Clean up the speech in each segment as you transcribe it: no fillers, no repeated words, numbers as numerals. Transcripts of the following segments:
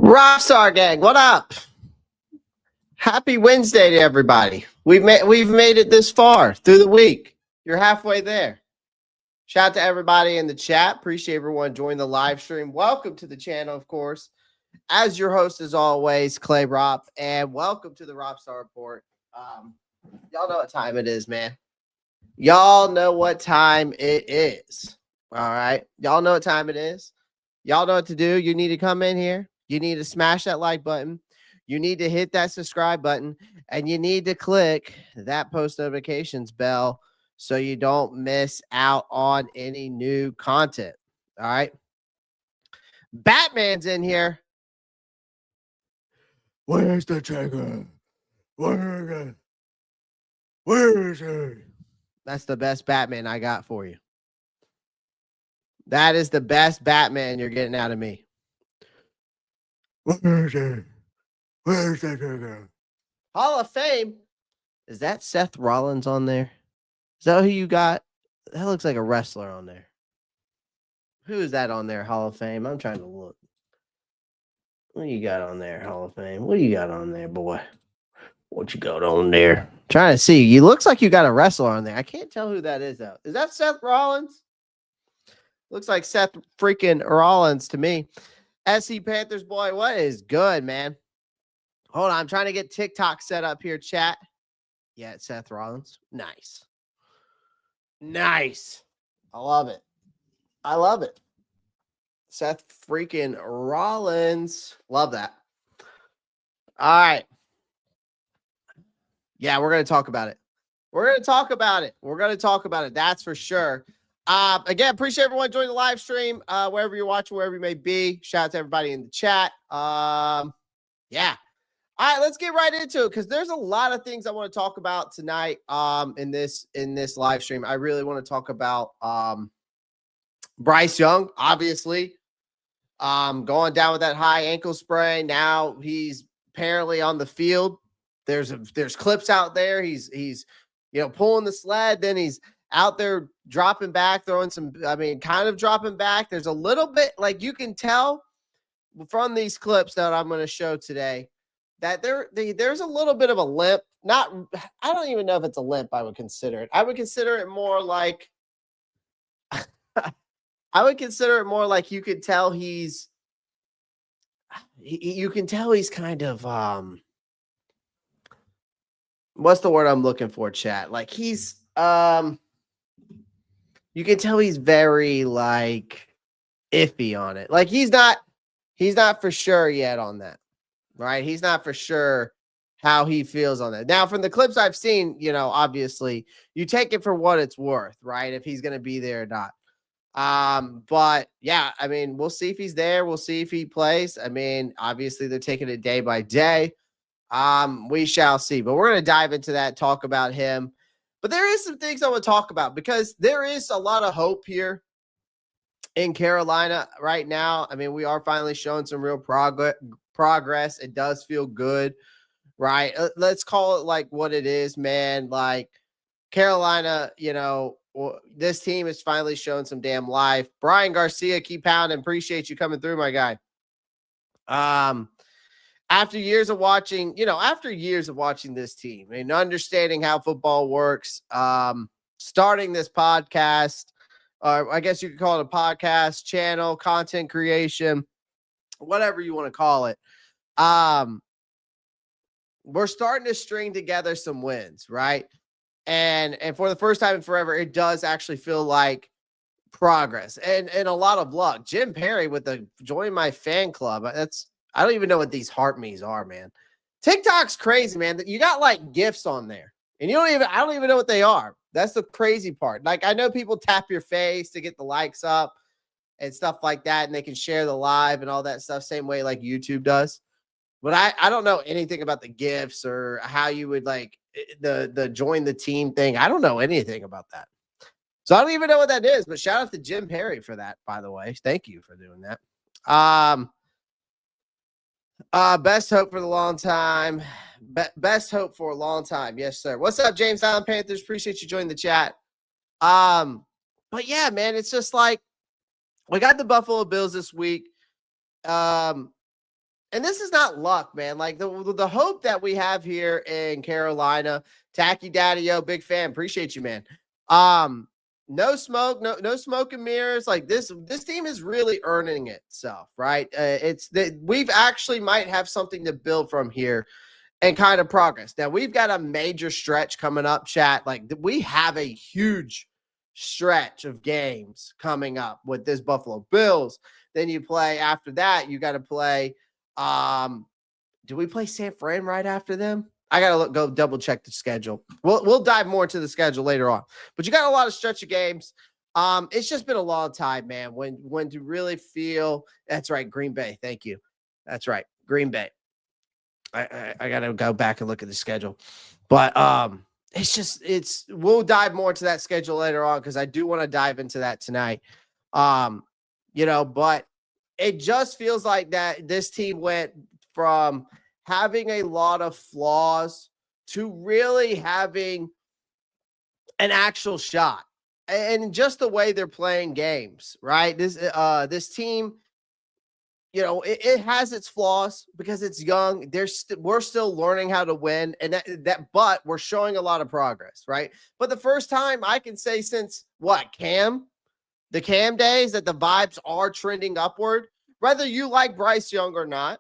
Rockstar Gang, what up? Happy Wednesday to everybody. We've made it this far through the week. You're halfway there. Shout out to everybody in the chat. Appreciate everyone joining the live stream. Welcome to the channel, of course. As your host, as always, Clay Rop, and welcome to the Rockstar Report. Y'all know what time it is, man. Y'all know what time it is. All right. Y'all know what time it is. Y'all know what to do. You need to come in here. You need to smash that like button. You need to hit that subscribe button. And you need to click that post notifications bell so you don't miss out on any new content. All right. Batman's in here. Where's the trigger? Where is he? That's the best Batman I got for you. That is the best Batman you're getting out of me. Where is he? Where's the trigger? Hall of Fame. Is that Seth Rollins on there? Is that who you got? That looks like a wrestler on there. Who is that on there, Hall of Fame? I'm trying to look. What you got on there, Hall of Fame? What do you got on there, boy? What you got on there? Trying to see. You looks like you got a wrestler on there. I can't tell who that is, though. Is that Seth Rollins? Looks like Seth freaking Rollins to me. SC Panthers, boy, what is good, man? Hold on. I'm trying to get TikTok set up here, chat. Yeah, it's Seth Rollins. Nice. Nice. I love it. I love it. Seth freaking Rollins. Love that. All right. Yeah, we're going to talk about it. We're going to talk about it. We're going to talk about it. That's for sure. Again, appreciate everyone joining the live stream, wherever you're watching, wherever you may be. Shout out to everybody in the chat. Yeah. All right, let's get right into it because there's a lot of things I want to talk about tonight in this live stream. I really want to talk about Bryce Young, obviously, going down with that high ankle sprain. Now he's apparently on the field. There's clips out there. He's pulling the sled, then he's out there dropping back, throwing some, kind of dropping back. There's a little bit, like you can tell from these clips that I'm going to show today that there's a little bit of a limp. I don't even know if it's a limp. I would consider it. I would consider it more like, you could tell you can tell he's kind of, what's the word I'm looking for, chat? Like he's, you can tell he's very like iffy on it. Like he's not for sure yet on that, right? He's not for sure how he feels on that. Now, from the clips I've seen, obviously you take it for what it's worth, right? If he's going to be there or not. But yeah, we'll see if he's there. We'll see if he plays. Obviously they're taking it day by day. We shall see, but we're going to dive into that, talk about him. But there is some things I want to talk about because there is a lot of hope here in Carolina right now. We are finally showing some real progress. It does feel good, right? Let's call it like what it is, man. Like Carolina, this team is finally showing some damn life. Brian Garcia, keep pounding. Appreciate you coming through, my guy. After years of watching this team and understanding how football works, starting this podcast, or I guess you could call it a podcast channel, content creation, whatever you want to call it. We're starting to string together some wins, right? And for the first time in forever, it does actually feel like progress and a lot of luck. Jim Perry with the join my fan club. I don't even know what these heart me's are, man. TikTok's crazy, man. You got like gifts on there and I don't even know what they are. That's the crazy part. Like I know people tap your face to get the likes up. and stuff like that, and they can share the live and all that stuff, same way like YouTube does. But I don't know anything about the gifts or how you would like the join the team thing. I don't know anything about that. So I don't even know what that is, but shout out to Jim Perry for that, by the way. Thank you for doing that. Best hope for the long time. Best hope for a long time. Yes, sir. What's up, James Allen Panthers? Appreciate you joining the chat. But yeah, man, it's just like we got the Buffalo Bills this week. And this is not luck, man. Like the hope that we have here in Carolina, Tacky Daddy-O, big fan. Appreciate you, man. No smoke, no smoke and mirrors. Like this team is really earning itself, right? We've actually might have something to build from here and kind of progress. Now we've got a major stretch coming up, chat. Like we have a huge stretch of games coming up with this Buffalo Bills. Then you play after that, you got to play. Do we play San Fran right after them? I gotta go double check the schedule. We'll dive more into the schedule later on. But you got a lot of stretch of games. It's just been a long time, man. When to really feel that's right, Green Bay. Thank you. That's right, Green Bay. I gotta go back and look at the schedule. But we'll dive more into that schedule later on because I do want to dive into that tonight. But it just feels like that this team went from having a lot of flaws to really having an actual shot. And just the way they're playing games, right? This team, it has its flaws because it's young. We're still learning how to win, and but we're showing a lot of progress, right? But the first time I can say since the Cam days that the vibes are trending upward. Whether you like Bryce Young or not,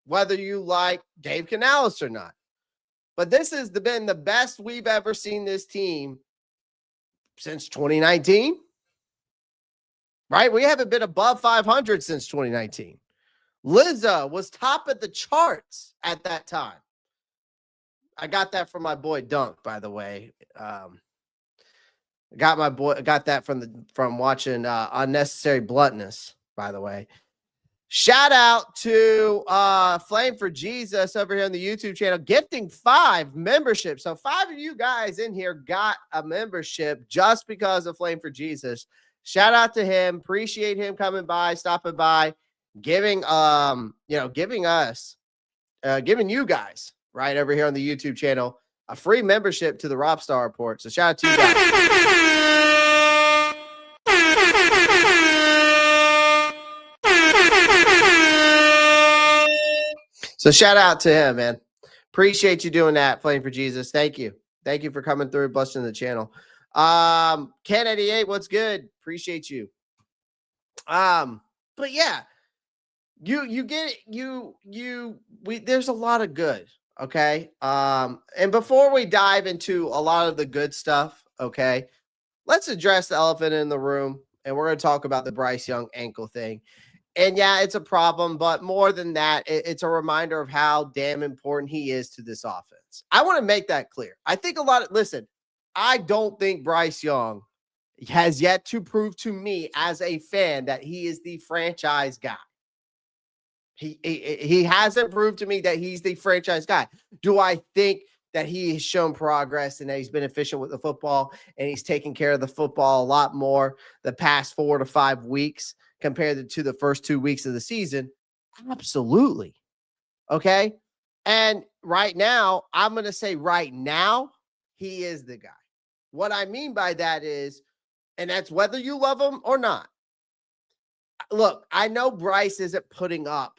whether you like Dave Canales or not. But this has been the best we've ever seen this team since 2019. Right? We haven't been above 500 since 2019. Lizzo was top of the charts at that time. I got that from my boy Dunk, by the way. Got that from watching Unnecessary Bluntness, by the way. Shout out to Flame for Jesus over here on the YouTube channel, gifting 5 memberships. So 5 of you guys in here got a membership just because of Flame for Jesus. Shout out to him. Appreciate him coming by, stopping by, giving you guys right over here on the YouTube channel a free membership to the Rob Star Report. So shout out to you guys. So shout out to him, man. Appreciate you doing that, Flame for Jesus. Thank you. Thank you for coming through and blessing the channel. Ken88, what's good? Appreciate you. But yeah, you get it. There's a lot of good. Okay. And before we dive into a lot of the good stuff, okay, let's address the elephant in the room, and we're going to talk about the Bryce Young ankle thing. And yeah, it's a problem, but more than that, it's a reminder of how damn important he is to this offense. I want to make that clear. I think I don't think Bryce Young has yet to prove to me as a fan that he is the franchise guy. He hasn't proved to me that he's the franchise guy. Do I think that he has shown progress and that he's been efficient with the football and he's taking care of the football a lot more the past 4 to 5 weeks compared to the first 2 weeks of the season? Absolutely. Okay. And right now, I'm going to say right now, he is the guy. What I mean by that is, and that's whether you love him or not. Look, I know Bryce isn't putting up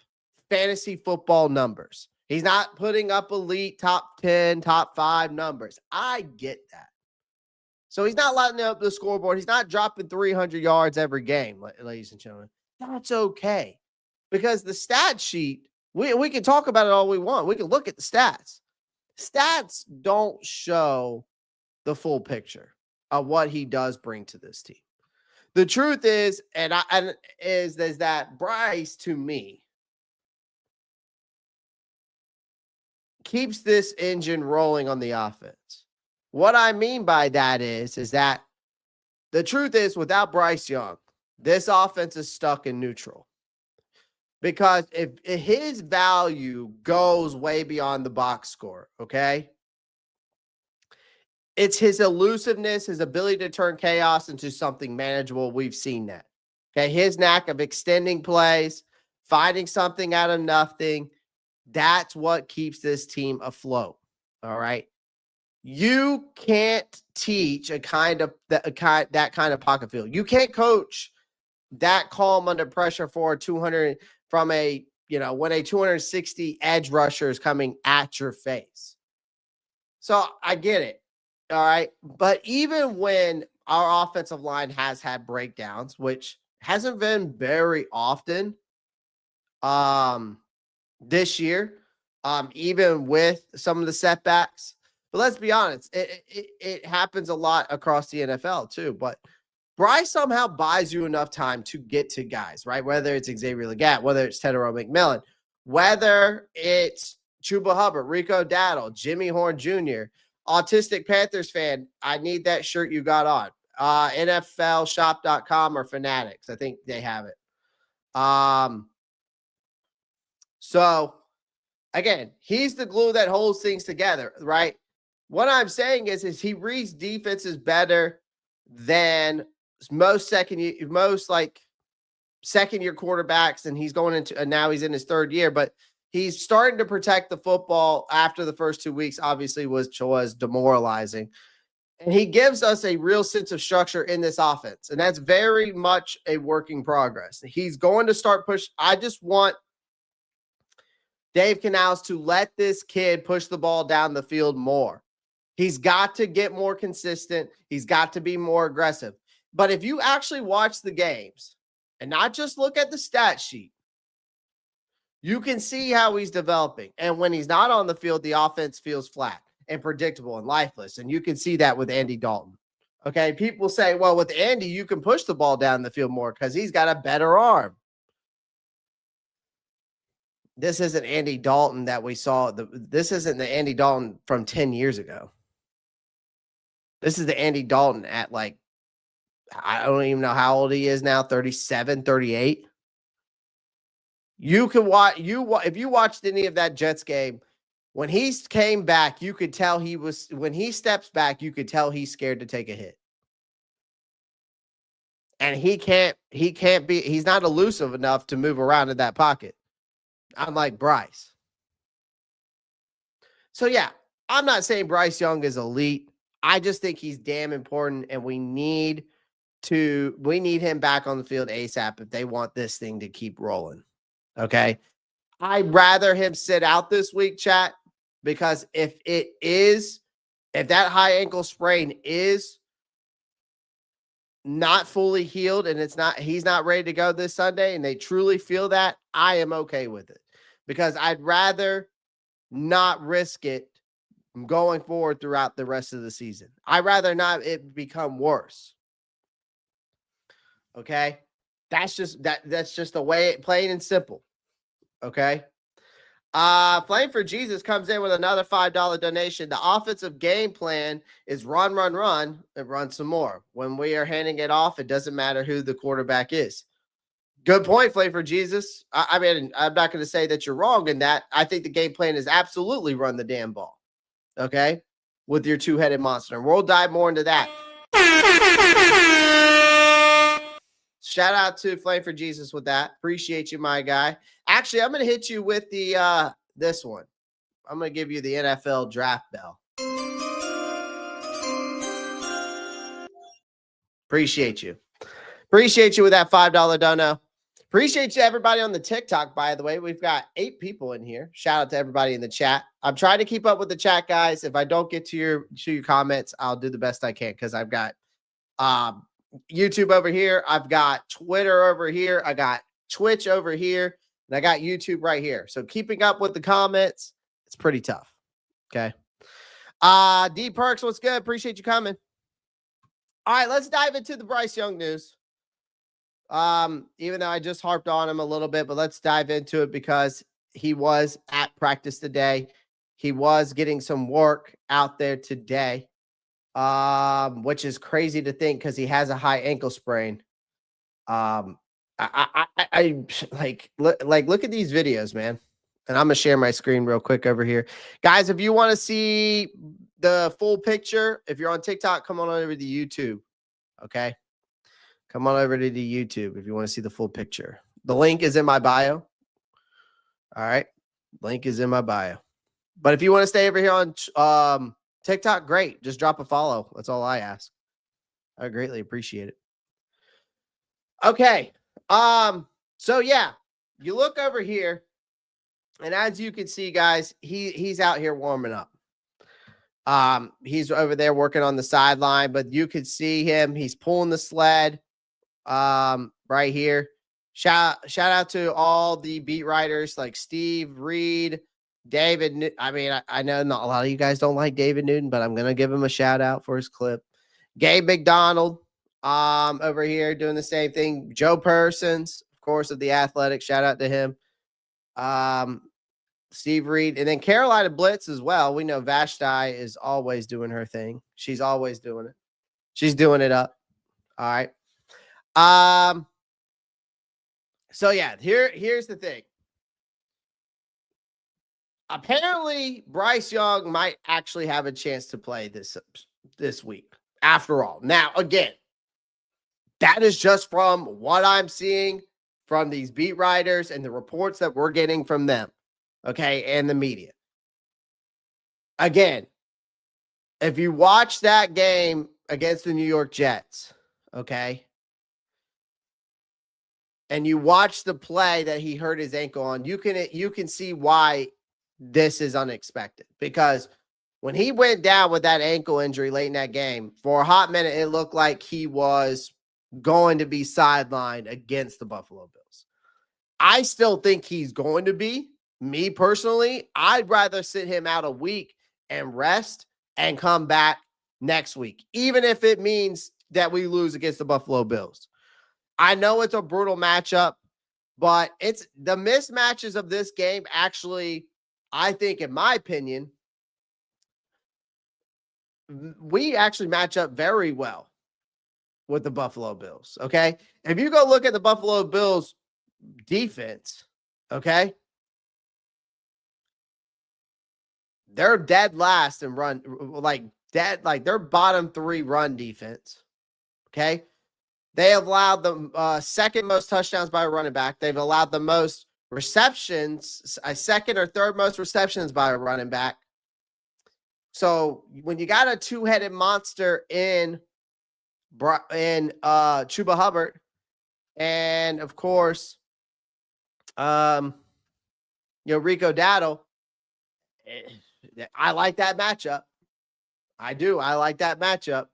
fantasy football numbers. He's not putting up elite top 10, top 5 numbers. I get that. So he's not lighting up the scoreboard. He's not dropping 300 yards every game, ladies and gentlemen. That's okay. Because the stat sheet, we can talk about it all we want. We can look at the stats. Stats don't show the full picture of what he does bring to this team. The truth is, is that Bryce, to me, keeps this engine rolling on the offense. What I mean by that is that the truth is, without Bryce Young, this offense is stuck in neutral. Because if his value goes way beyond the box score, okay, it's his elusiveness, his ability to turn chaos into something manageable. We've seen that. Okay, his knack of extending plays, finding something out of nothing, that's what keeps this team afloat. All right. You can't teach that kind of pocket field. You can't coach that calm under pressure for 200 from a, when a 260 edge rusher is coming at your face. So I get it. All right. But even when our offensive line has had breakdowns, which hasn't been very often this year, even with some of the setbacks. But let's be honest, it happens a lot across the NFL too. But Bryce somehow buys you enough time to get to guys, right? Whether it's Xavier Leggett, whether it's Tedero McMillan, whether it's Chuba Hubbard, Rico Dowdle, Jimmy Horn Jr., Autistic Panthers fan, I need that shirt you got on. NFLshop.com or Fanatics. I think they have it. So, again, he's the glue that holds things together, right? What I'm saying is he reads defenses better than most second-year quarterbacks, and he's going into, and now he's in his third year, but he's starting to protect the football after the first 2 weeks, obviously was demoralizing. And he gives us a real sense of structure in this offense, and that's very much a work in progress. He's going to start push. I just want Dave Canales to let this kid push the ball down the field more. He's got to get more consistent. He's got to be more aggressive. But if you actually watch the games and not just look at the stat sheet, you can see how he's developing. And when he's not on the field, the offense feels flat and predictable and lifeless. And you can see that with Andy Dalton. Okay, people say, well, with Andy, you can push the ball down the field more because he's got a better arm. This isn't Andy Dalton that we saw. This isn't the Andy Dalton from 10 years ago. This is the Andy Dalton at I don't even know how old he is now, 37, 38. You can watch if you watched any of that Jets game, when he came back, you could tell when he steps back, you could tell he's scared to take a hit. And he's not elusive enough to move around in that pocket. Unlike Bryce. So yeah, I'm not saying Bryce Young is elite. I just think he's damn important, and we need him back on the field ASAP if they want this thing to keep rolling. Okay. I'd rather him sit out this week, chat, because if that high ankle sprain is not fully healed and he's not ready to go this Sunday and they truly feel that, I am okay with it because I'd rather not risk it going forward throughout the rest of the season. I'd rather not it become worse. Okay. That's just the way plain and simple. Okay. Flame for Jesus comes in with another $5 donation. The offensive game plan is run, and run some more. When we are handing it off, it doesn't matter who the quarterback is. Good point, Flame for Jesus. I mean, I'm not going to say that you're wrong in that. I think the game plan is absolutely run the damn ball. Okay. With your two-headed monster. And we'll dive more into that. Shout out to Flame for Jesus with that. Appreciate you, my guy. Actually, I'm going to hit you with the this one. I'm going to give you the NFL draft bell. Appreciate you. Appreciate you with that $5 dono. Appreciate you, everybody on the TikTok, by the way. We've got 8 people in here. Shout out to everybody in the chat. I'm trying to keep up with the chat, guys. If I don't get to your comments, I'll do the best I can because I've got YouTube over here. I've got Twitter over here. I got Twitch over here. And I got YouTube right here. So keeping up with the comments, it's pretty tough. Okay. D Perks, what's good? Appreciate you coming. All right, let's dive into the Bryce Young news. Even though I just harped on him a little bit, but let's dive into it because he was at practice today. He was getting some work out there today. Which is crazy to think because he has a high ankle sprain. I look at these videos, man. And I'm gonna share my screen real quick over here, guys. If you want to see the full picture, if you're on TikTok, come on over to YouTube. Okay, come on over to the YouTube if you want to see the full picture. The link is in my bio. All right, link is in my bio. But if you want to stay over here on TikTok, great. Just drop a follow. That's all I ask. I greatly appreciate it. Okay. So yeah, you look over here, and as you can see, guys, he's out here warming up. He's over there working on the sideline, but you could see him. He's pulling the sled right here. Shout out to all the beat writers like Steve, Reed, David. I mean, I know not a lot of you guys don't like David Newton, but I'm gonna give him a shout out for his clip. Gabe McDonald over here doing the same thing. Joe Persons, of course, of the Athletic. Shout out to him. Steve Reed, and then Carolina Blitz as well. We know Vashti is always doing her thing. She's always doing it. She's doing it up. All right. So yeah, here's the thing. Apparently, Bryce Young might actually have a chance to play this week. After all, now again, that is just from what I'm seeing from these beat writers and the reports that we're getting from them. Okay, and the media. Again, if you watch that game against the New York Jets, okay, and you watch the play that he hurt his ankle on, you can see why this is unexpected. Because when he went down with that ankle injury late in that game, for a hot minute, it looked like he was going to be sidelined against the Buffalo Bills. I still think he's going to be. Me personally, I'd rather sit him out a week and rest and come back next week, even if it means that we lose against the Buffalo Bills. I know it's a brutal matchup, but it's the mismatches of this game actually, I think, in my opinion, we actually match up very well with the Buffalo Bills, okay? If you go look at the Buffalo Bills defense, okay, they're dead last in run, like they're bottom 3 run defense. Okay. They have allowed the second most touchdowns by a running back. They've allowed the most receptions, a second or third most receptions by a running back. So when you got a two-headed monster in Chuba Hubbard, and of course, Rico Dowdle, I like that matchup. I do. I like that matchup.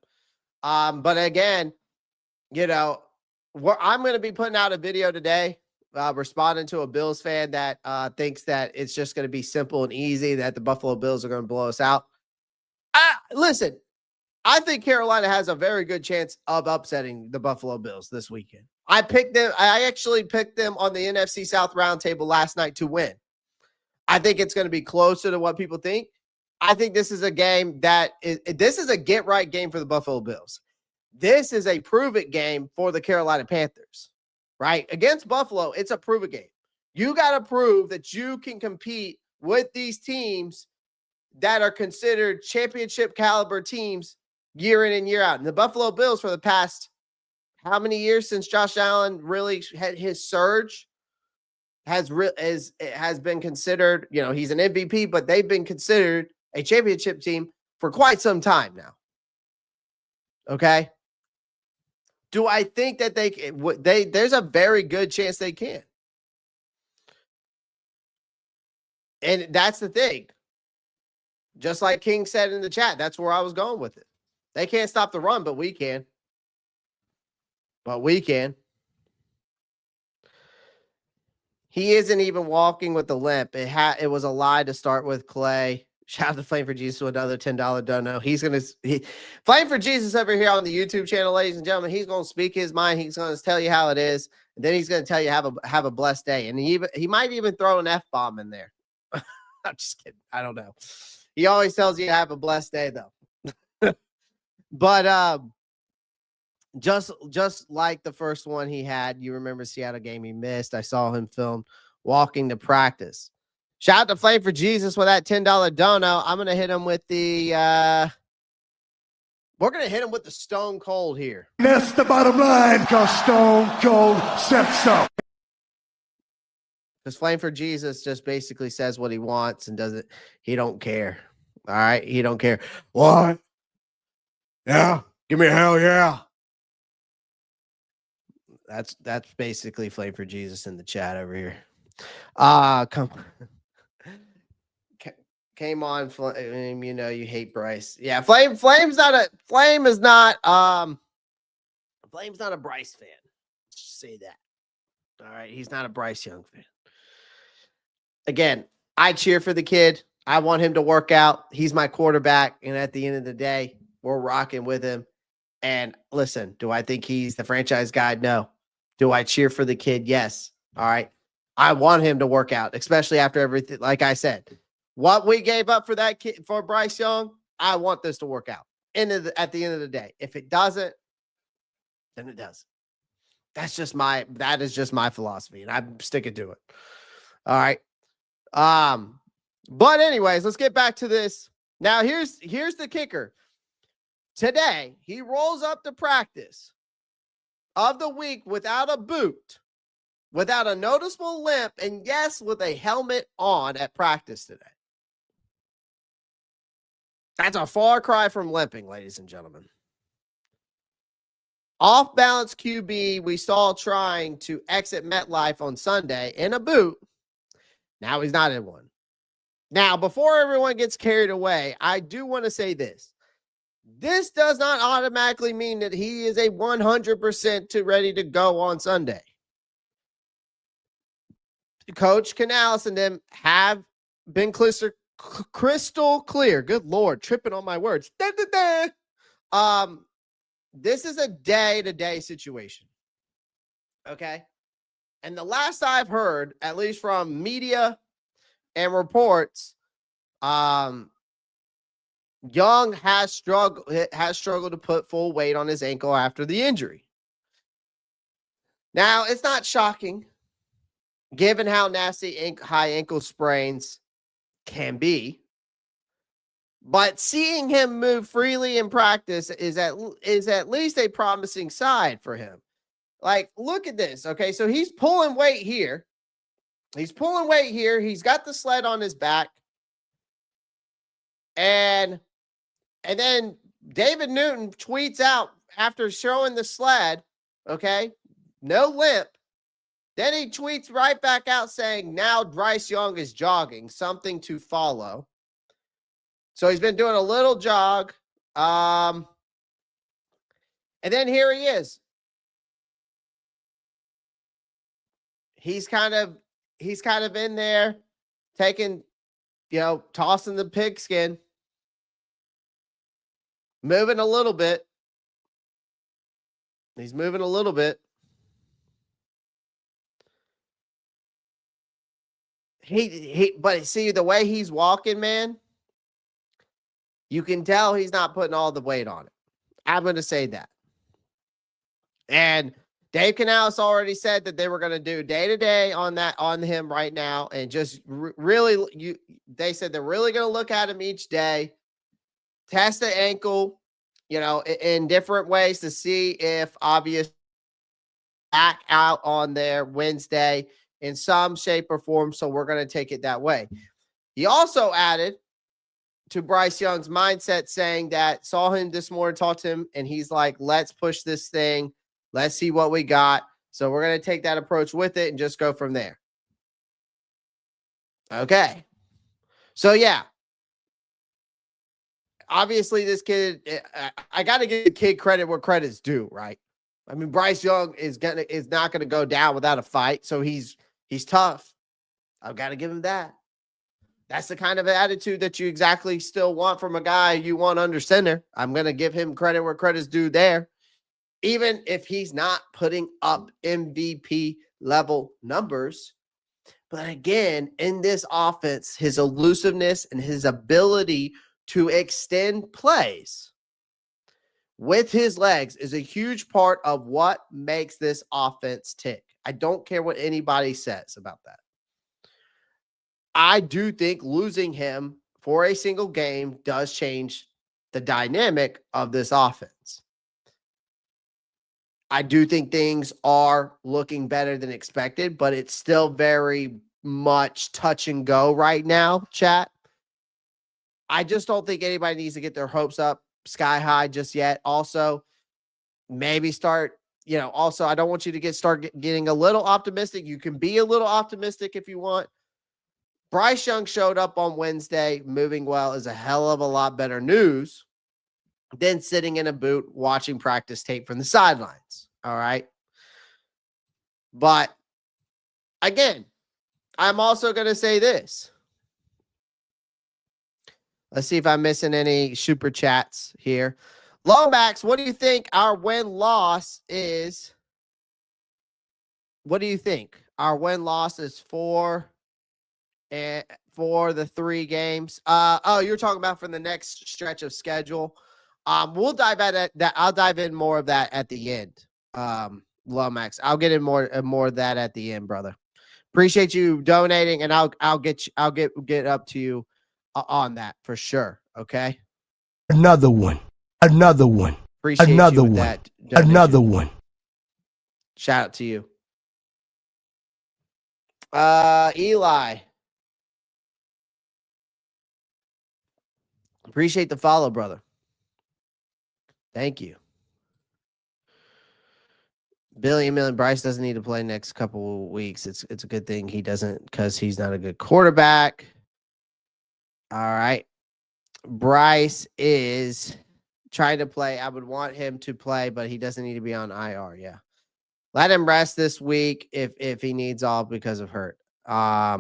But again, I'm going to be putting out a video today responding to a Bills fan that thinks that it's just going to be simple and easy, that the Buffalo Bills are going to blow us out. Listen, I think Carolina has a very good chance of upsetting the Buffalo Bills this weekend. I actually picked them on the NFC South roundtable last night to win. I think it's going to be closer to what people think. I think this is a game this is a get-right game for the Buffalo Bills. This is a prove-it game for the Carolina Panthers, right? Against Buffalo, it's a prove-it game. You got to prove that you can compete with these teams that are considered championship caliber teams year in and year out. And the Buffalo Bills, for the past how many years since Josh Allen really had his surge, has been considered, he's an MVP, but they've been considered a championship team for quite some time now. Okay. Do I think that there's a very good chance they can? And that's the thing. Just like King said in the chat, that's where I was going with it. They can't stop the run, but we can. He isn't even walking with the limp. It was a lie to start with, Clay. Shout out to Flame for Jesus with another $10 dono. Flame for Jesus over here on the YouTube channel, ladies and gentlemen. He's going to speak his mind. He's going to tell you how it is. And then he's going to tell you have a blessed day. And he might even throw an F-bomb in there. I'm just kidding. I don't know. He always tells you to have a blessed day, though. But just like the first one he had. You remember Seattle game he missed. I saw him filmed walking to practice. Shout out to Flame for Jesus with that $10 dono. I'm gonna hit him with the we're gonna hit him with the Stone Cold here. That's the bottom line, because Stone Cold said so. Because Flame for Jesus just basically says what he wants and doesn't. He don't care. All right, he don't care. What? Yeah, give me a hell yeah. That's basically Flame for Jesus in the chat over here. Come came on, Flame. You know you hate Bryce. Yeah, Flame's not a Flame is not Flame's not a Bryce fan. Just say that. All right, he's not a Bryce Young fan. Again, I cheer for the kid. I want him to work out. He's my quarterback, and at the end of the day, we're rocking with him. And listen, do I think he's the franchise guy? No. Do I cheer for the kid? Yes. All right. I want him to work out, especially after everything. Like I said, what we gave up for that kid, for Bryce Young, I want this to work out. At the end of the day, if it doesn't, then it doesn't. That is just my philosophy, and I'm sticking to it. All right. But anyways, let's get back to this. Now, here's the kicker. Today, he rolls up to practice of the week without a boot, without a noticeable limp, and yes, with a helmet on at practice today. That's a far cry from limping, ladies and gentlemen. Off-balance QB we saw trying to exit MetLife on Sunday in a boot. Now he's not in one. Now, before everyone gets carried away, I do want to say this. This does not automatically mean that he is a 100% ready to go on Sunday. Coach Canales and them have been crystal clear. Good Lord, tripping on my words. This is a day-to-day situation. Okay? And the last I've heard, at least from media and reports, Young has struggled to put full weight on his ankle after the injury. Now, it's not shocking, given how nasty high ankle sprains can be. But seeing him move freely in practice is at least a promising side for him. Like, look at this. Okay, so he's pulling weight here. He's got the sled on his back. And then David Newton tweets out after showing the sled, okay, no limp. Then he tweets right back out saying, now Bryce Young is jogging, something to follow. So he's been doing a little jog. And then here he is. He's kind of in there taking, tossing the pigskin, moving a little bit. He's moving a little bit. But see the way he's walking, man, you can tell he's not putting all the weight on it. I'm going to say that. And Dave Canales already said that they were going to do day-to-day on him right now. And just they said they're really going to look at him each day, test the ankle, in different ways to see if obvious back out on there Wednesday in some shape or form. So we're going to take it that way. He also added to Bryce Young's mindset, saying that saw him this morning, talked to him, and he's like, let's push this thing. Let's see what we got. So we're going to take that approach with it and just go from there. Okay. So, yeah. Obviously, this kid, I got to give the kid credit where credit's due, right? I mean, Bryce Young is not going to go down without a fight. So he's tough. I've got to give him that. That's the kind of attitude that you exactly still want from a guy you want under center. I'm going to give him credit where credit's due there. Even if he's not putting up MVP level numbers. But again, in this offense, his elusiveness and his ability to extend plays with his legs is a huge part of what makes this offense tick. I don't care what anybody says about that. I do think losing him for a single game does change the dynamic of this offense. I do think things are looking better than expected, but it's still very much touch and go right now, chat. I just don't think anybody needs to get their hopes up sky high just yet. Also, maybe start, also, I don't want you to start getting a little optimistic. You can be a little optimistic if you want. Bryce Young showed up on Wednesday. Moving well is a hell of a lot better news than sitting in a booth watching practice tape from the sidelines. All right. But again, I'm also going to say this. Let's see if I'm missing any super chats here. Lomax, what do you think our win-loss is? What do you think? Our win-loss is for the 3 games. You're talking about for the next stretch of schedule. We'll dive at that. I'll dive in more of that at the end. Lomax, I'll get in more of that at the end, brother. Appreciate you donating, and I'll get up to you on that for sure. Okay. Another one. Appreciate Another you with one. that donation. Another one. Shout out to you. Eli. Appreciate the follow, brother. Thank you. Billy Million Bryce doesn't need to play next couple of weeks. It's a good thing he doesn't, because he's not a good quarterback. All right. Bryce is trying to play. I would want him to play, but he doesn't need to be on IR. Yeah. Let him rest this week if he needs off because of hurt. I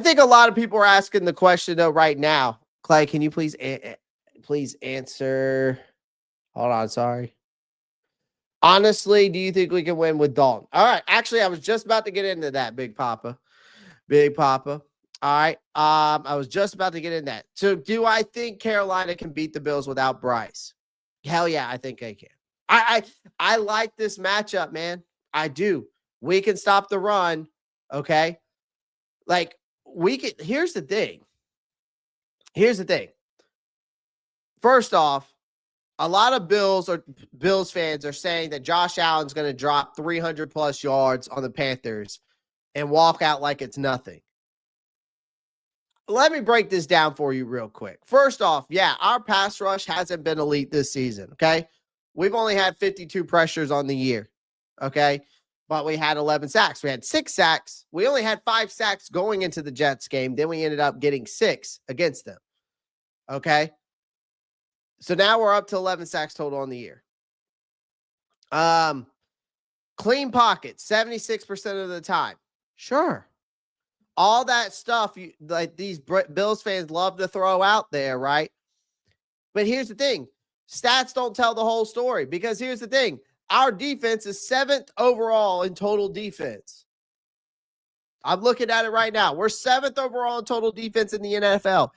think a lot of people are asking the question though right now. Clay, can you please answer? Hold on, sorry. Honestly, do you think we can win with Dalton? All right. Actually, I was just about to get into that, Big Papa. All right. I was just about to get in that. So do I think Carolina can beat the Bills without Bryce? Hell yeah, I think they can. I like this matchup, man. I do. We can stop the run. Okay. Like we can. Here's the thing. First off, a lot of Bills fans are saying that Josh Allen's going to drop 300 plus yards on the Panthers and walk out like it's nothing. Let me break this down for you real quick. First off, yeah, our pass rush hasn't been elite this season, okay? We've only had 52 pressures on the year, okay? But we had 11 sacks. We had 6 sacks. We only had 5 sacks going into the Jets game. Then we ended up getting 6 against them, okay? So now we're up to 11 sacks total on the year. Clean pockets, 76% of the time. Sure. All that stuff, like these Bills fans love to throw out there, right? But here's the thing. Stats don't tell the whole story, because here's the thing. Our defense is 7th overall in total defense. I'm looking at it right now. We're 7th overall in total defense in the NFL.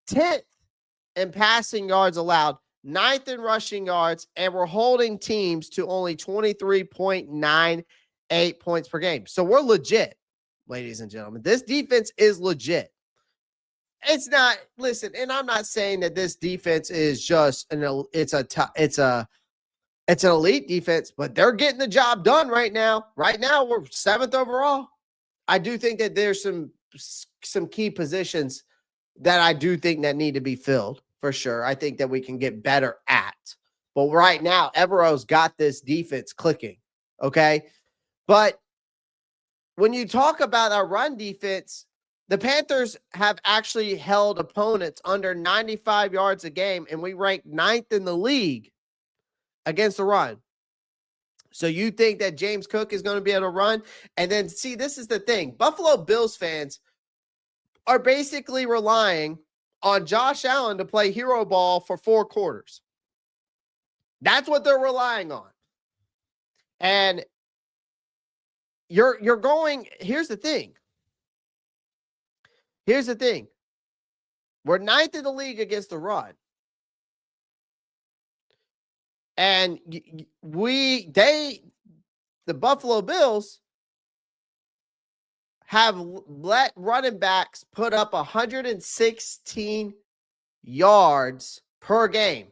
10th in passing yards allowed, 9th in rushing yards, and we're holding teams to only 23.98 points per game. So we're legit, ladies and gentlemen. This defense is legit. It's not, listen, and I'm not saying that this defense is just it's an elite defense, but they're getting the job done right now. Right now, we're 7th overall. I do think that there's some key positions that I do think that need to be filled for sure. I think that we can get better at. But right now, Evero's got this defense clicking, okay? But when you talk about our run defense, the Panthers have actually held opponents under 95 yards a game, and we rank 9th in the league against the run. So you think that James Cook is going to be able to run? And then, see, this is the thing. Buffalo Bills fans are basically relying on Josh Allen to play hero ball for 4 quarters. That's what they're relying on. And you're going, here's the thing. We're 9th in the league against the run. And the Buffalo Bills have let running backs put up 116 yards per game.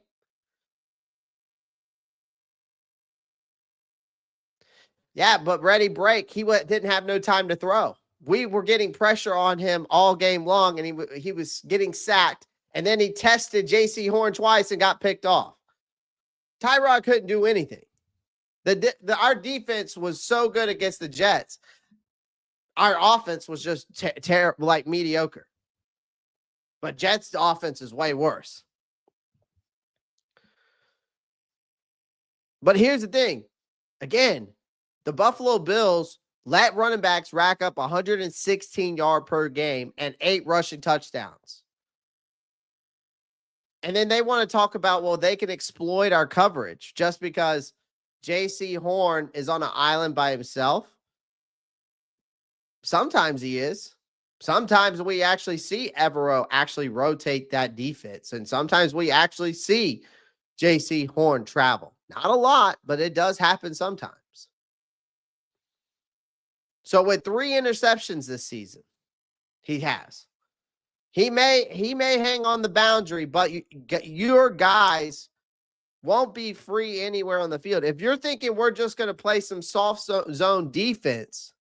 Yeah, but ready break, he didn't have no time to throw. We were getting pressure on him all game long, and he was getting sacked. And then he tested J.C. Horn twice and got picked off. Tyrod couldn't do anything. Our defense was so good against the Jets. Our offense was just terrible, like mediocre. But Jets' offense is way worse. But here's the thing. Again, the Buffalo Bills let running backs rack up 116 yards per game and 8 rushing touchdowns. And then they want to talk about, well, they can exploit our coverage just because J.C. Horn is on an island by himself. Sometimes he is. Sometimes we actually see Evero actually rotate that defense. And sometimes we actually see J.C. Horn travel. Not a lot, but it does happen sometimes. So with 3 interceptions this season, he has. He may hang on the boundary, but your guys won't be free anywhere on the field. If you're thinking we're just going to play some soft zone defense,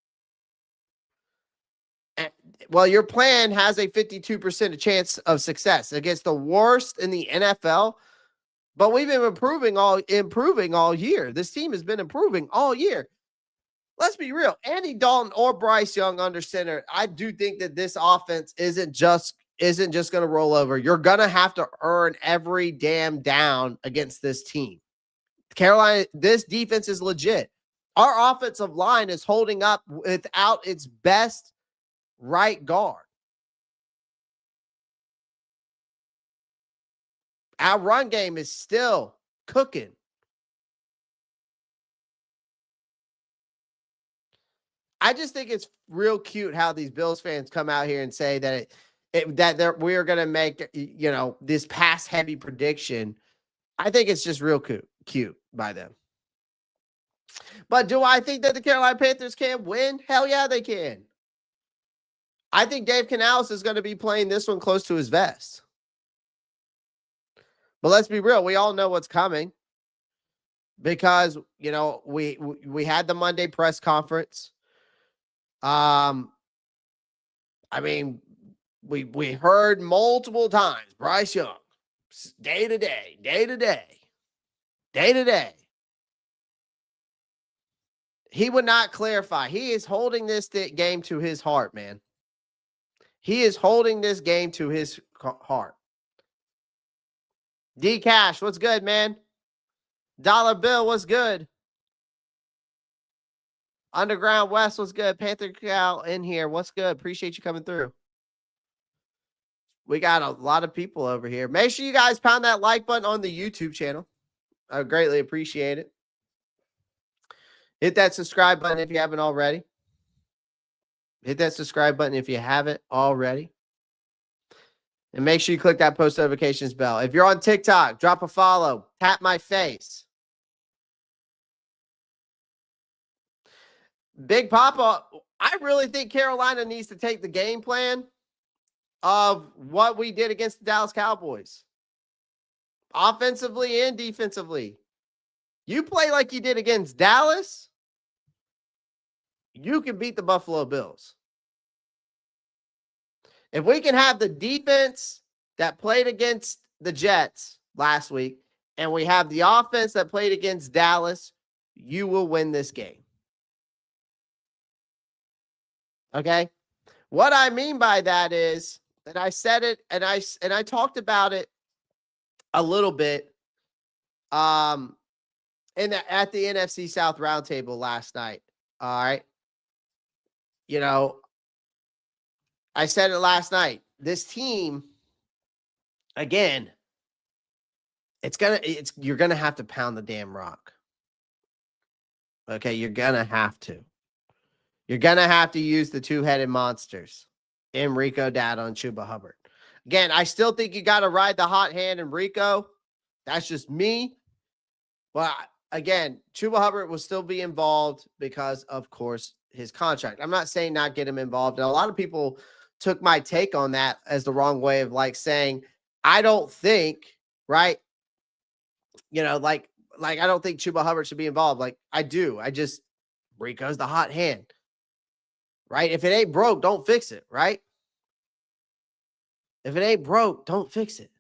well, your plan has a 52% chance of success against the worst in the NFL. But we've been improving all year. This team has been improving all year. Let's be real. Andy Dalton or Bryce Young under center, I do think that this offense isn't just going to roll over. You're going to have to earn every damn down against this team. Carolina, this defense is legit. Our offensive line is holding up without its best right guard. Our run game is still cooking. I just think it's real cute how these Bills fans come out here and say that we're going to make, this pass heavy prediction. I think it's just real cute by them. But do I think that the Carolina Panthers can win? Hell yeah, they can. I think Dave Canales is going to be playing this one close to his vest. But let's be real. We all know what's coming because, we had the Monday press conference. I mean, we heard multiple times, Bryce Young, day to day. He would not clarify. He is holding this game to his heart, man. He is holding this game to his heart. D Cash, what's good, man? Dollar Bill, what's good? Underground West, what's good? Panther Cow in here, what's good? Appreciate you coming through. We got a lot of people over here. Make sure you guys pound that like button on the YouTube channel. I would greatly appreciate it. Hit that subscribe button if you haven't already. Hit that subscribe button if you haven't already. And make sure you click that post notifications bell. If you're on TikTok, drop a follow. Tap my face. Big Papa, I really think Carolina needs to take the game plan of what we did against the Dallas Cowboys. Offensively and defensively. You play like you did against Dallas, you can beat the Buffalo Bills. If we can have the defense that played against the Jets last week, and we have the offense that played against Dallas, you will win this game. Okay? What I mean by that is, and I said it, and I talked about it a little bit at the NFC South Roundtable last night. All right. I said it last night. This team, again, you're gonna have to pound the damn rock. Okay, you're gonna have to. You're gonna have to use the 2-headed monsters, Enrico Dado and Chuba Hubbard. Again, I still think you got to ride the hot hand, Enrico. That's just me. But again, Chuba Hubbard will still be involved because, of course, his contract. I'm not saying not get him involved. And a lot of people took my take on that as the wrong way of like saying, I don't think, right? Like I don't think Chuba Hubbard should be involved. Like I do. I just Rico's the hot hand. Right? If it ain't broke, don't fix it, right? If it ain't broke, don't fix it.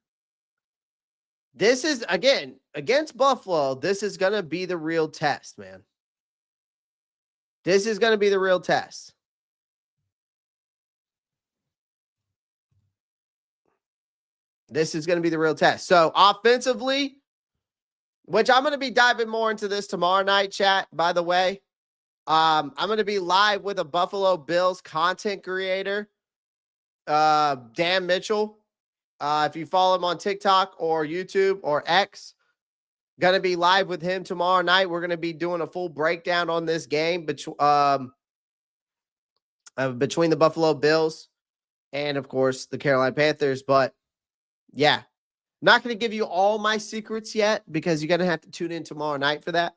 This is, again, against Buffalo, this is going to be the real test, man. This is going to be the real test. This is going to be the real test. So offensively, which I'm going to be diving more into this tomorrow night, chat, by the way. I'm going to be live with a Buffalo Bills content creator, Dan Mitchell. If you follow him on TikTok or YouTube or X, going to be live with him tomorrow night. We're going to be doing a full breakdown on this game between the Buffalo Bills and, of course, the Carolina Panthers. But, yeah, I'm not going to give you all my secrets yet because you're going to have to tune in tomorrow night for that.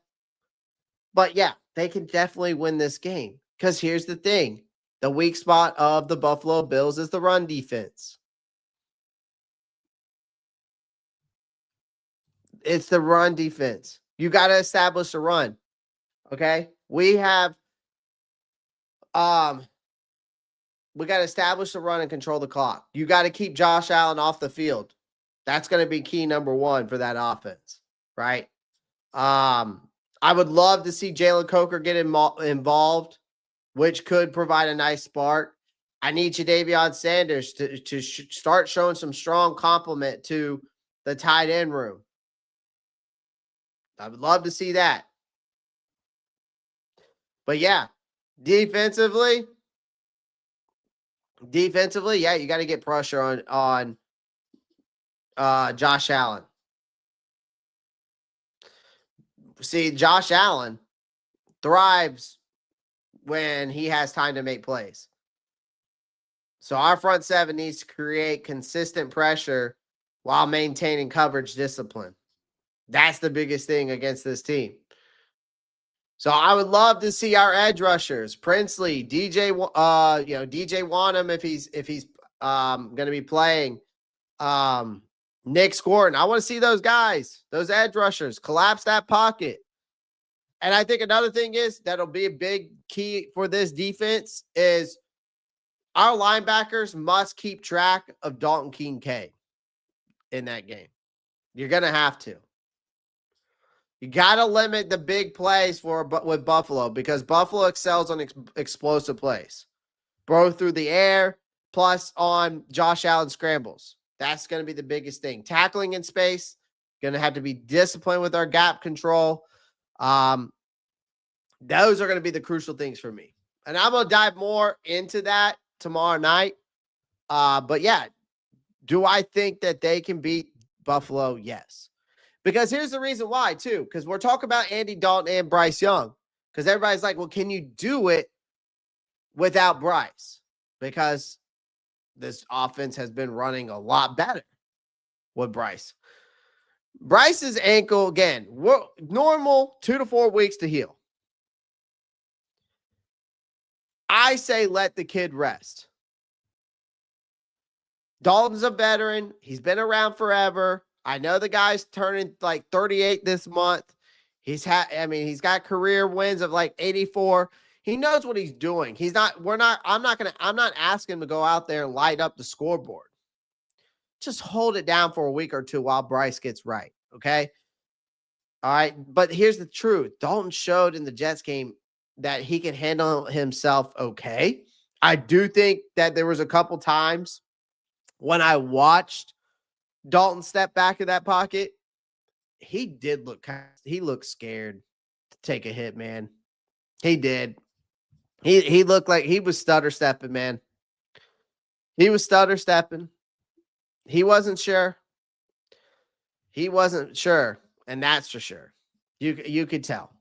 But, yeah, they can definitely win this game because here's the thing. The weak spot of the Buffalo Bills is the run defense. It's the run defense. You got to establish a run. Okay? We got to establish the run and control the clock. You got to keep Josh Allen off the field. That's going to be key number one for that offense, right? I would love to see Jalen Coker get involved, which could provide a nice spark. I need Jadavion Sanders to start showing some strong complement to the tight end room. I would love to see that. But yeah, defensively, yeah, you got to get pressure on Josh Allen. See, Josh Allen thrives when he has time to make plays. So our front seven needs to create consistent pressure while maintaining coverage discipline. That's the biggest thing against this team. So I would love to see our edge rushers, Princely, DJ Wanham if he's going to be playing, Nick Scourton. I want to see those guys, those edge rushers, collapse that pocket. And I think another thing is that'll be a big key for this defense is our linebackers must keep track of Dalton Kincaid in that game. You're going to have to. You got to limit the big plays with Buffalo because Buffalo excels on explosive plays, both through the air plus on Josh Allen scrambles. That's going to be the biggest thing. Tackling in space, going to have to be disciplined with our gap control. Those are going to be the crucial things for me. And I'm going to dive more into that tomorrow night. But yeah, do I think that they can beat Buffalo? Yes. Because here's the reason why, too. Because we're talking about Andy Dalton and Bryce Young. Because everybody's like, well, can you do it without Bryce? Because this offense has been running a lot better with Bryce. Bryce's ankle, again, normal 2 to 4 weeks to heal. I say let the kid rest. Dalton's a veteran. He's been around forever. I know the guy's turning like 38 this month. He's got career wins of like 84. He knows what he's doing. I'm not asking him to go out there and light up the scoreboard. Just hold it down for a week or two while Bryce gets right. Okay. All right. But here's the truth. Dalton showed in the Jets game that he can handle himself okay. I do think that there was a couple times when I watched Dalton step back in that pocket, he looked scared to take a hit, man. He did. He looked like he was stutter stepping, man. He was stutter stepping. He wasn't sure. And that's for sure. You could tell.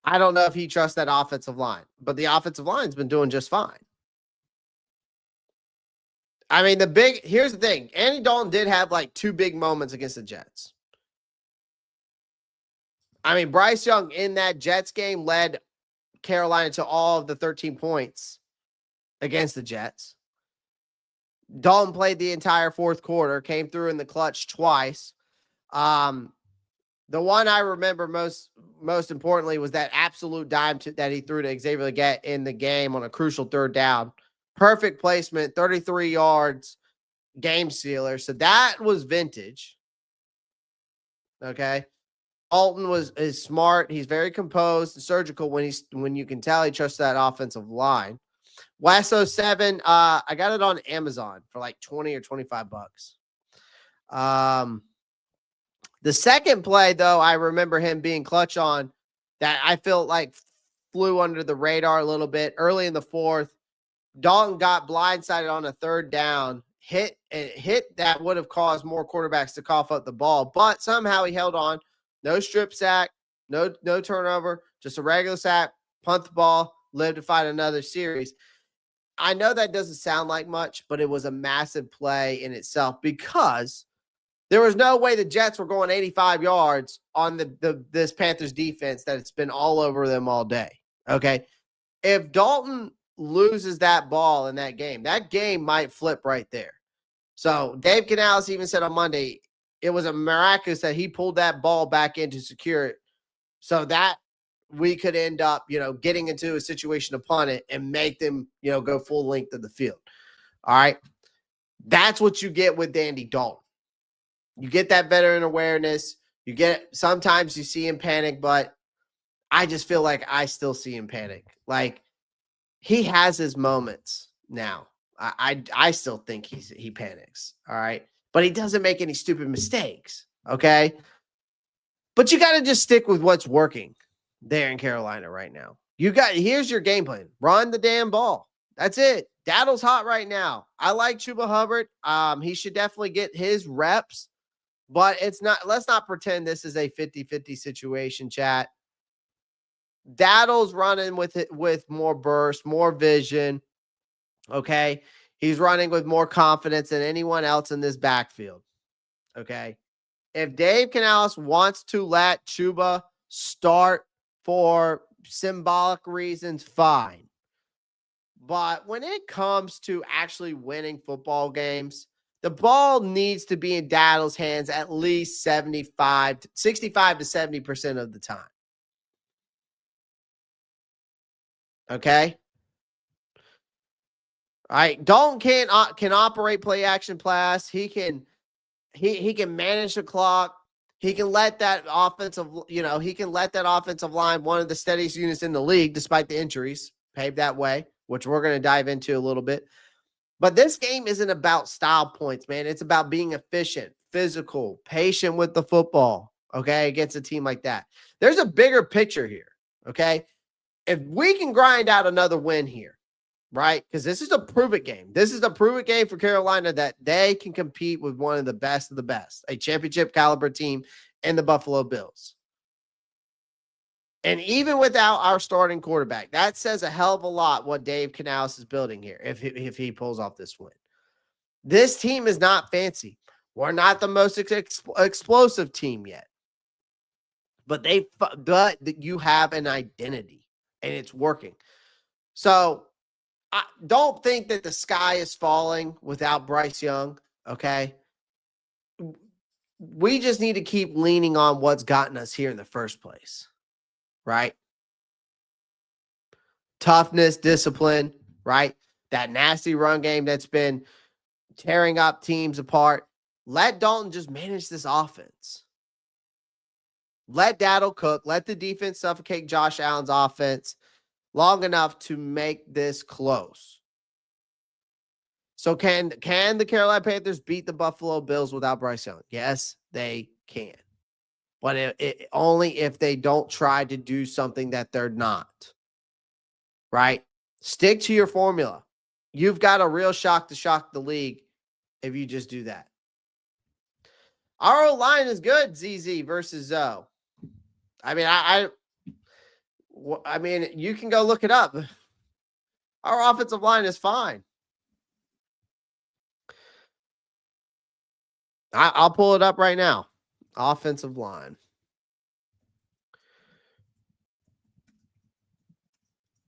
I don't know if he trusts that offensive line, but the offensive line's been doing just fine. I mean, here's the thing. Andy Dalton did have like 2 big moments against the Jets. I mean, Bryce Young in that Jets game led Carolina to all of the 13 points against the Jets. Dalton played the entire fourth quarter, came through in the clutch twice. The one I remember most importantly was that absolute dime that he threw to Xavier Legette in the game on a crucial third down. Perfect placement, 33 yards, game sealer. So that was vintage. Okay. Alton is smart. He's very composed and surgical when you can tell he trusts that offensive line. West 07, I got it on Amazon for like 20 or 25 bucks. The second play, though, I remember him being clutch on that I felt like flew under the radar a little bit early in the fourth. Dalton got blindsided on a third down, hit that would have caused more quarterbacks to cough up the ball, but somehow he held on. No strip sack, no turnover, just a regular sack, punt the ball, live to fight another series. I know that doesn't sound like much, but it was a massive play in itself because there was no way the Jets were going 85 yards on this Panthers defense that it's been all over them all day. Okay. If Dalton loses that ball in that game might flip right there. So Dave Canales even said on Monday, it was a miraculous that he pulled that ball back in to secure it so that we could end up, getting into a situation to punt it and make them, go full length of the field. All right. That's what you get with Dandy Dalton. You get that veteran awareness. Sometimes you see him panic, but I just feel like I still see him panic. Like he has his moments now. I still think he panics. All right. But he doesn't make any stupid mistakes. Okay. But you got to just stick with what's working there in Carolina right now. Here's your game plan. Run the damn ball. That's it. Daddle's hot right now. I like Chuba Hubbard. He should definitely get his reps, but let's not pretend this is a 50-50 situation, chat. Daddle's running with more burst, more vision. Okay. He's running with more confidence than anyone else in this backfield. Okay. If Dave Canales wants to let Chuba start for symbolic reasons, fine. But when it comes to actually winning football games, the ball needs to be in Daddle's hands at least 65 to 70% of the time. Okay? All right. Dalton can operate play action pass. He can manage the clock. He can let that offensive line, one of the steadiest units in the league, despite the injuries, pave that way, which we're going to dive into a little bit. But this game isn't about style points, man. It's about being efficient, physical, patient with the football, okay, against a team like that. There's a bigger picture here, okay? If we can grind out another win here, right? Because this is a prove-it game. This is a prove-it game for Carolina that they can compete with one of the best, a championship caliber team in the Buffalo Bills. And even without our starting quarterback, that says a hell of a lot what Dave Canales is building here if he pulls off this win. This team is not fancy. We're not the most explosive team yet. But you have an identity, and it's working. So I don't think that the sky is falling without Bryce Young, okay? We just need to keep leaning on what's gotten us here in the first place, right? Toughness, discipline, right? That nasty run game that's been tearing up teams apart. Let Dalton just manage this offense. Let Daddle cook. Let the defense suffocate Josh Allen's offense long enough to make this close. So can the Carolina Panthers beat the Buffalo Bills without Bryce Young? Yes, they can. But only if they don't try to do something that they're not. Right? Stick to your formula. You've got a real shot to shock the league if you just do that. Our line is good, ZZ versus Zoe. I mean, you can go look it up. Our offensive line is fine. I'll pull it up right now. Offensive line.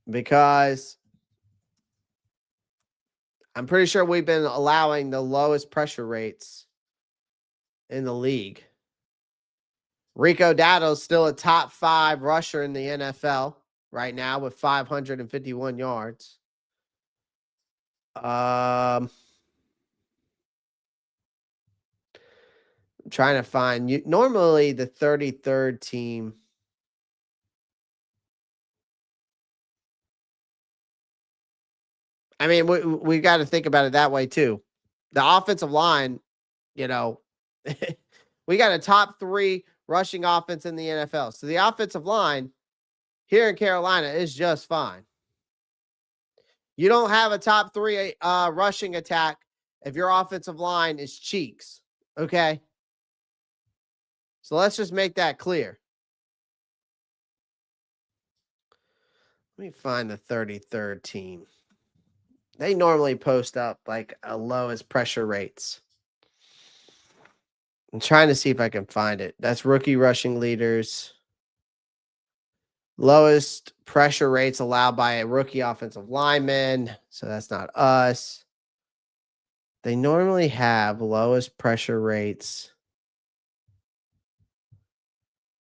because I'm pretty sure we've been allowing the lowest pressure rates in the league. Rico Dowdle's still a top 5 rusher in the NFL right now with 551 yards. I'm trying to find you. Normally, the 33rd team. I mean, we got to think about it that way too. The offensive line, you know, we got a top 3 rushing offense in the NFL. So the offensive line here in Carolina is just fine. You don't have a top 3 rushing attack if your offensive line is cheeks. Okay. So let's just make that clear. Let me find the 33rd team. They normally post up like a lowest pressure rates. I'm trying to see if I can find it. That's rookie rushing leaders. Lowest pressure rates allowed by a rookie offensive lineman. So that's not us. They normally have lowest pressure rates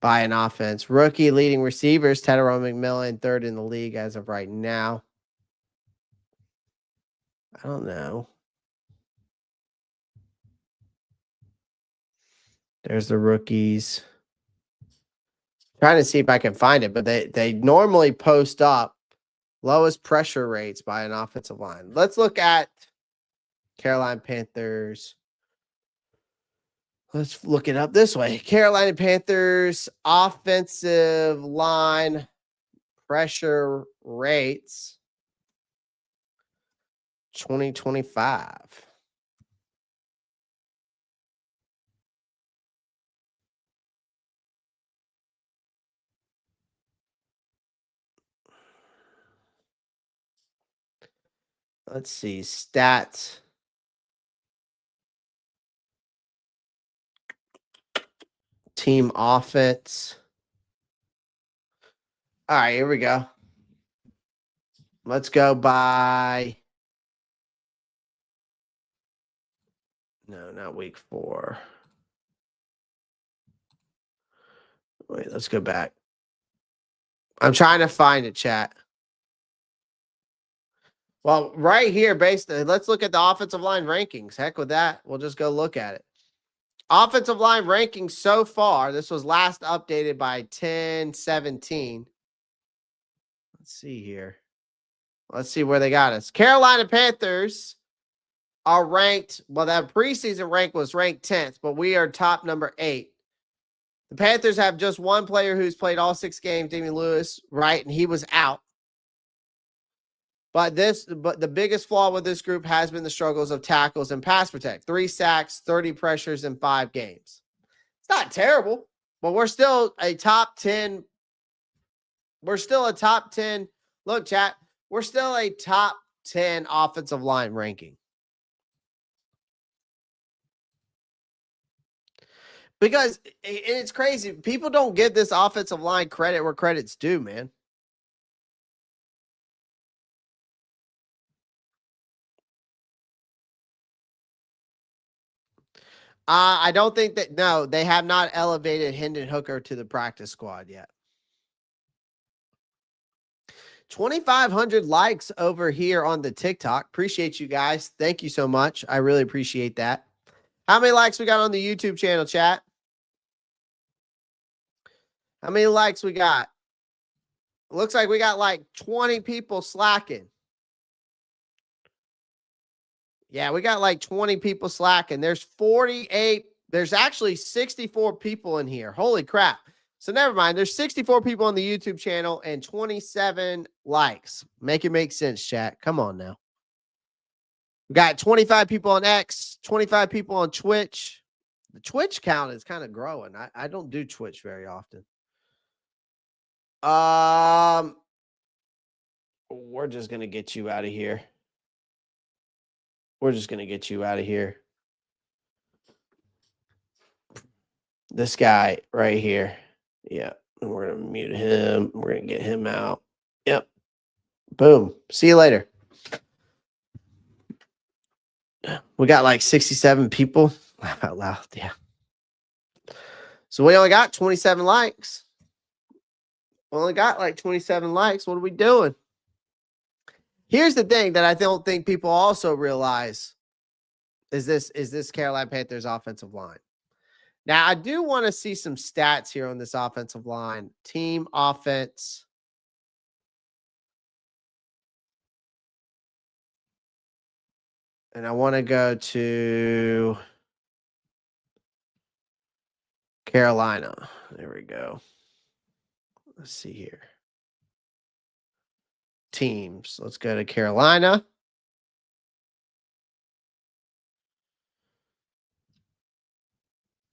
by an offense. Rookie leading receivers, Tre'von McMillan, 3rd in the league as of right now. I don't know. There's the rookies. Trying to see if I can find it, but they normally post up lowest pressure rates by an offensive line. Let's look at Carolina Panthers. Let's look it up this way. Carolina Panthers offensive line pressure rates 2025. Let's see. Stats. Team offense. All right, here we go. Let's go by. No, not week 4. Wait, let's go back. I'm trying to find it, chat. Well, right here, let's look at the offensive line rankings. Heck with that. We'll just go look at it. Offensive line rankings so far. This was last updated by 10/17. Let's see here. Let's see where they got us. Carolina Panthers are ranked. Well, that preseason rank was ranked 10th, but we are top number 8. The Panthers have just one player who's played all 6 games, Damian Lewis, right? And he was out. But the biggest flaw with this group has been the struggles of tackles and pass protect. 3 sacks, 30 pressures in 5 games. It's not terrible, but we're still a top 10. We're still a top 10. Look, chat, we're still a top 10 offensive line ranking. Because it's crazy. People don't give this offensive line credit where credit's due, man. I don't think that. No, they have not elevated Hendon Hooker to the practice squad yet. 2,500 likes over here on the TikTok. Appreciate you guys. Thank you so much. I really appreciate that. How many likes we got on the YouTube channel, chat? How many likes we got? Looks like we got like 20 people slacking. Yeah, we got like 20 people slacking. There's 48. There's actually 64 people in here. Holy crap. So never mind. There's 64 people on the YouTube channel and 27 likes. Make it make sense, chat. Come on now. We got 25 people on X, 25 people on Twitch. The Twitch count is kind of growing. I don't do Twitch very often. We're just going to get you out of here. We're just going to get you out of here. This guy right here. Yeah. And we're going to mute him. We're going to get him out. Yep. Boom. See you later. We got like 67 people. Laugh out loud. Yeah. So we only got 27 likes. We only got like 27 likes. What are we doing? Here's the thing that I don't think people also realize is this Carolina Panthers offensive line. Now, I do want to see some stats here on this offensive line. Team offense. And I want to go to Carolina. There we go. Let's see here. Teams. Let's go to Carolina.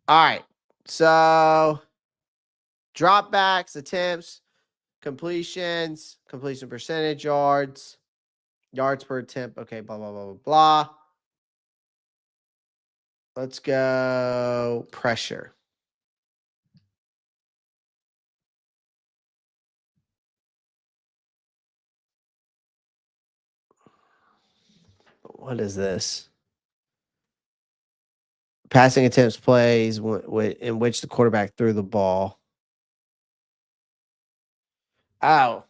All right. So dropbacks, attempts, completions, completion percentage, yards per attempt. Okay, blah, blah, blah, blah, blah. Let's go pressure. What is this? Passing attempts plays in which the quarterback threw the ball. Oh.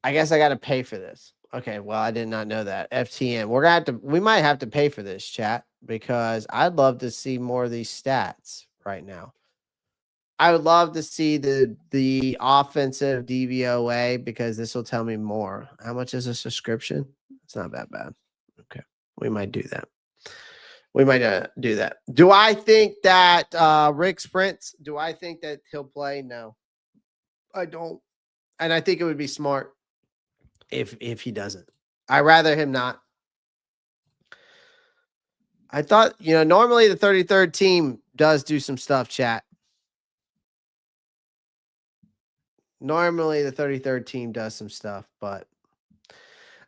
I guess I got to pay for this. Okay, well, I did not know that. FTN. We might have to pay for this, chat, because I'd love to see more of these stats right now. I would love to see the offensive DVOA because this will tell me more. How much is a subscription? It's not that bad. Okay, we might do that. We might do that. Do I think that Rick Sprints? Do I think that he'll play? No, I don't. And I think it would be smart if he doesn't. I'd rather him not. I thought, normally the 33rd team does do some stuff, chat. Normally the 33rd team does some stuff, but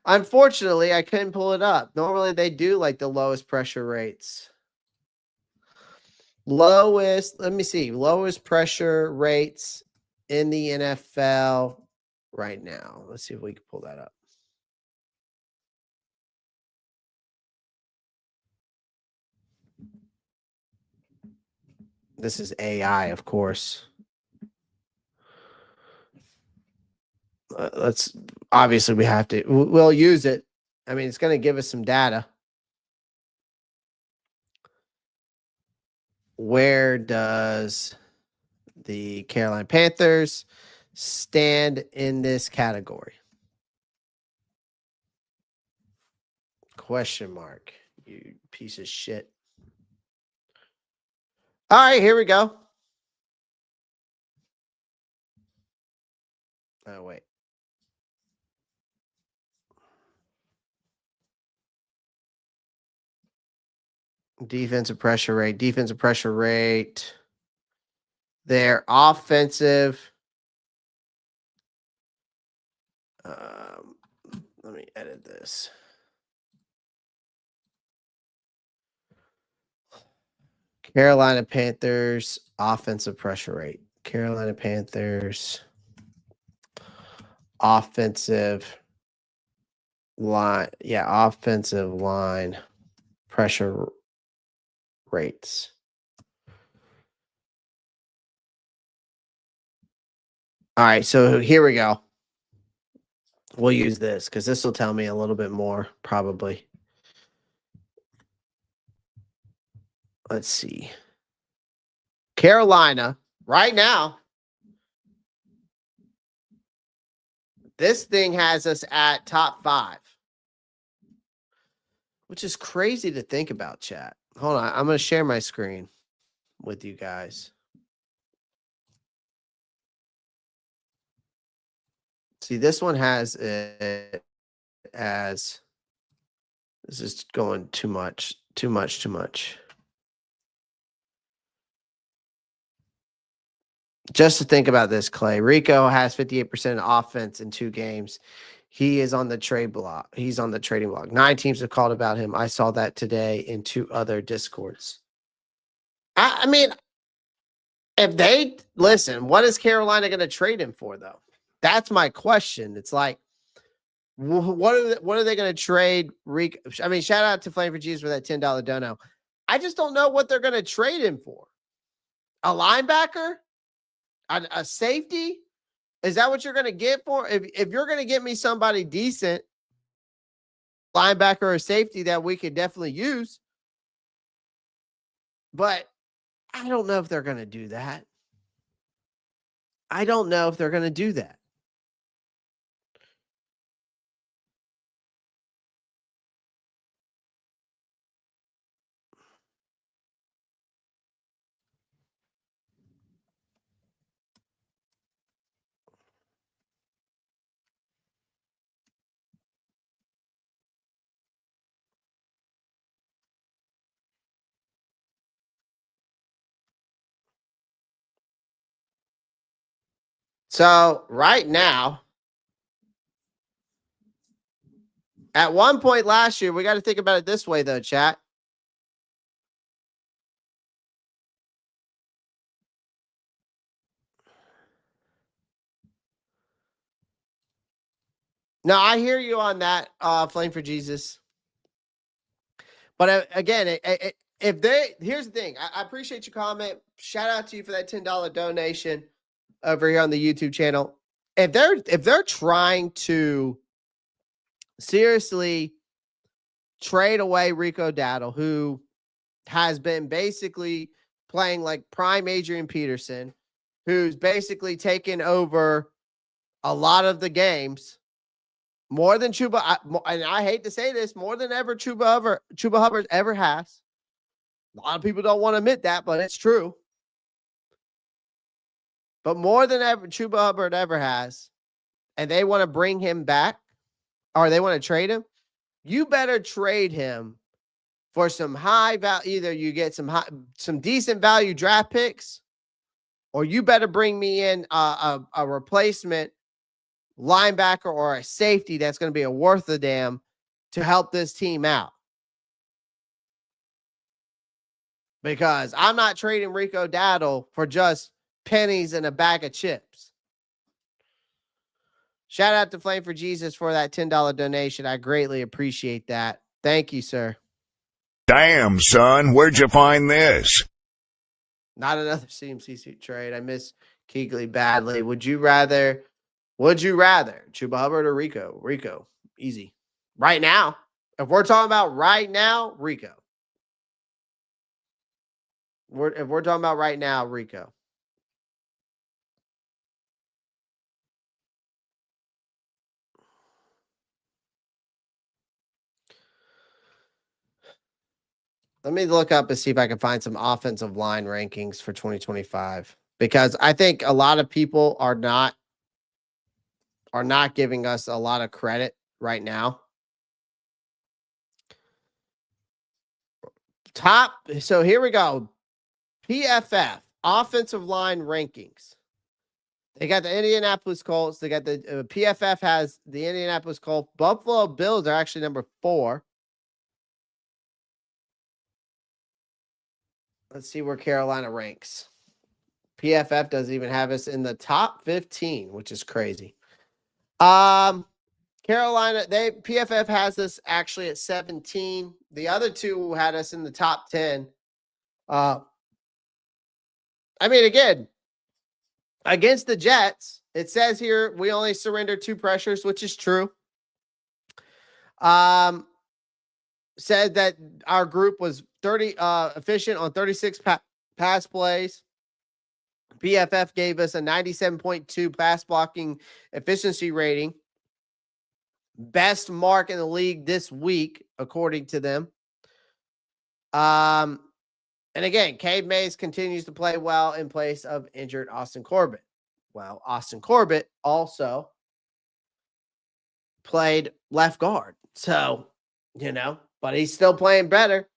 unfortunately, I couldn't pull it up. Normally they do like the lowest pressure rates. Let me see, lowest pressure rates in the NFL right now. Let's see if we can pull that up. This is AI, of course. Obviously we have to, we'll use it. I mean, it's going to give us some data. Where does the Carolina Panthers stand in this category? Question mark, you piece of shit. All right, here we go. Oh, wait. Defensive pressure rate. Their offensive. Let me edit this. Carolina Panthers offensive pressure rate. Carolina Panthers offensive line. Yeah, offensive line pressure rates. All right, so here we go. We'll use this because this will tell me a little bit more, probably. Let's see. Carolina, right now, this thing has us at top 5, which is crazy to think about, chat. Hold on. I'm going to share my screen with you guys. See, this one has it as, this is going too much. Just to think about this, Clay. Rico has 58% offense in 2 games. He is on the trade block. He's on the trading block. 9 teams have called about him. I saw that today in 2 other Discords. I mean, if they listen, what is Carolina going to trade him for, though? That's my question. It's like, What are they going to trade? I mean, shout out to Flame for Jesus for that $10 dono. I just don't know what they're going to trade him for. A linebacker? A safety? Is that what you're going to get for? If you're going to get me somebody decent, linebacker or safety that we could definitely use. But I don't know if they're going to do that. I don't know if they're going to do that. So right now, at one point last year, we got to think about it this way, though, chat. No, I hear you on that, Flame for Jesus. But again, here's the thing. I appreciate your comment. Shout out to you for that $10 donation over here on the YouTube channel. If they're trying to seriously trade away Rico Dowdle, who has been basically playing like prime Adrian Peterson, who's basically taken over a lot of the games, more than Chuba, and I hate to say this, more than ever Chuba Hubbard ever has. A lot of people don't want to admit that, but it's true. But more than ever Chuba Hubbard ever has, and they want to bring him back, or they want to trade him, you better trade him for some high value. Either you get some decent value draft picks, or you better bring me in a replacement linebacker or a safety that's going to be a worth a damn to help this team out. Because I'm not trading Rico Dowdle for just pennies and a bag of chips. Shout out to Flame for Jesus for that $10 donation. I greatly appreciate that. Thank you, sir. Damn, son, where'd you find this? Not another CMC suit trade. I miss Kuechly badly. Would you rather Chuba Hubbard or Rico? Rico, easy. Right now, if we're talking about right now, Rico. If we're talking about right now, Rico. Let me look up and see if I can find some offensive line rankings for 2025, because I think a lot of people are not giving us a lot of credit right now. So here we go. PFF offensive line rankings. They got the Indianapolis Colts. They got the PFF has the Indianapolis Colts. Buffalo Bills are actually number 4. Let's see where Carolina ranks. PFF doesn't even have us in the top 15, which is crazy. Carolina, PFF has us actually at 17. The other two had us in the top 10. I mean, again, against the Jets, it says here we only surrendered 2 pressures, which is true. Said that our group was efficient on 36 pass plays. PFF gave us a 97.2 pass blocking efficiency rating. Best mark in the league this week, according to them. And again, Cade Mays continues to play well in place of injured Austin Corbett. Well, Austin Corbett also played left guard. So, but he's still playing better.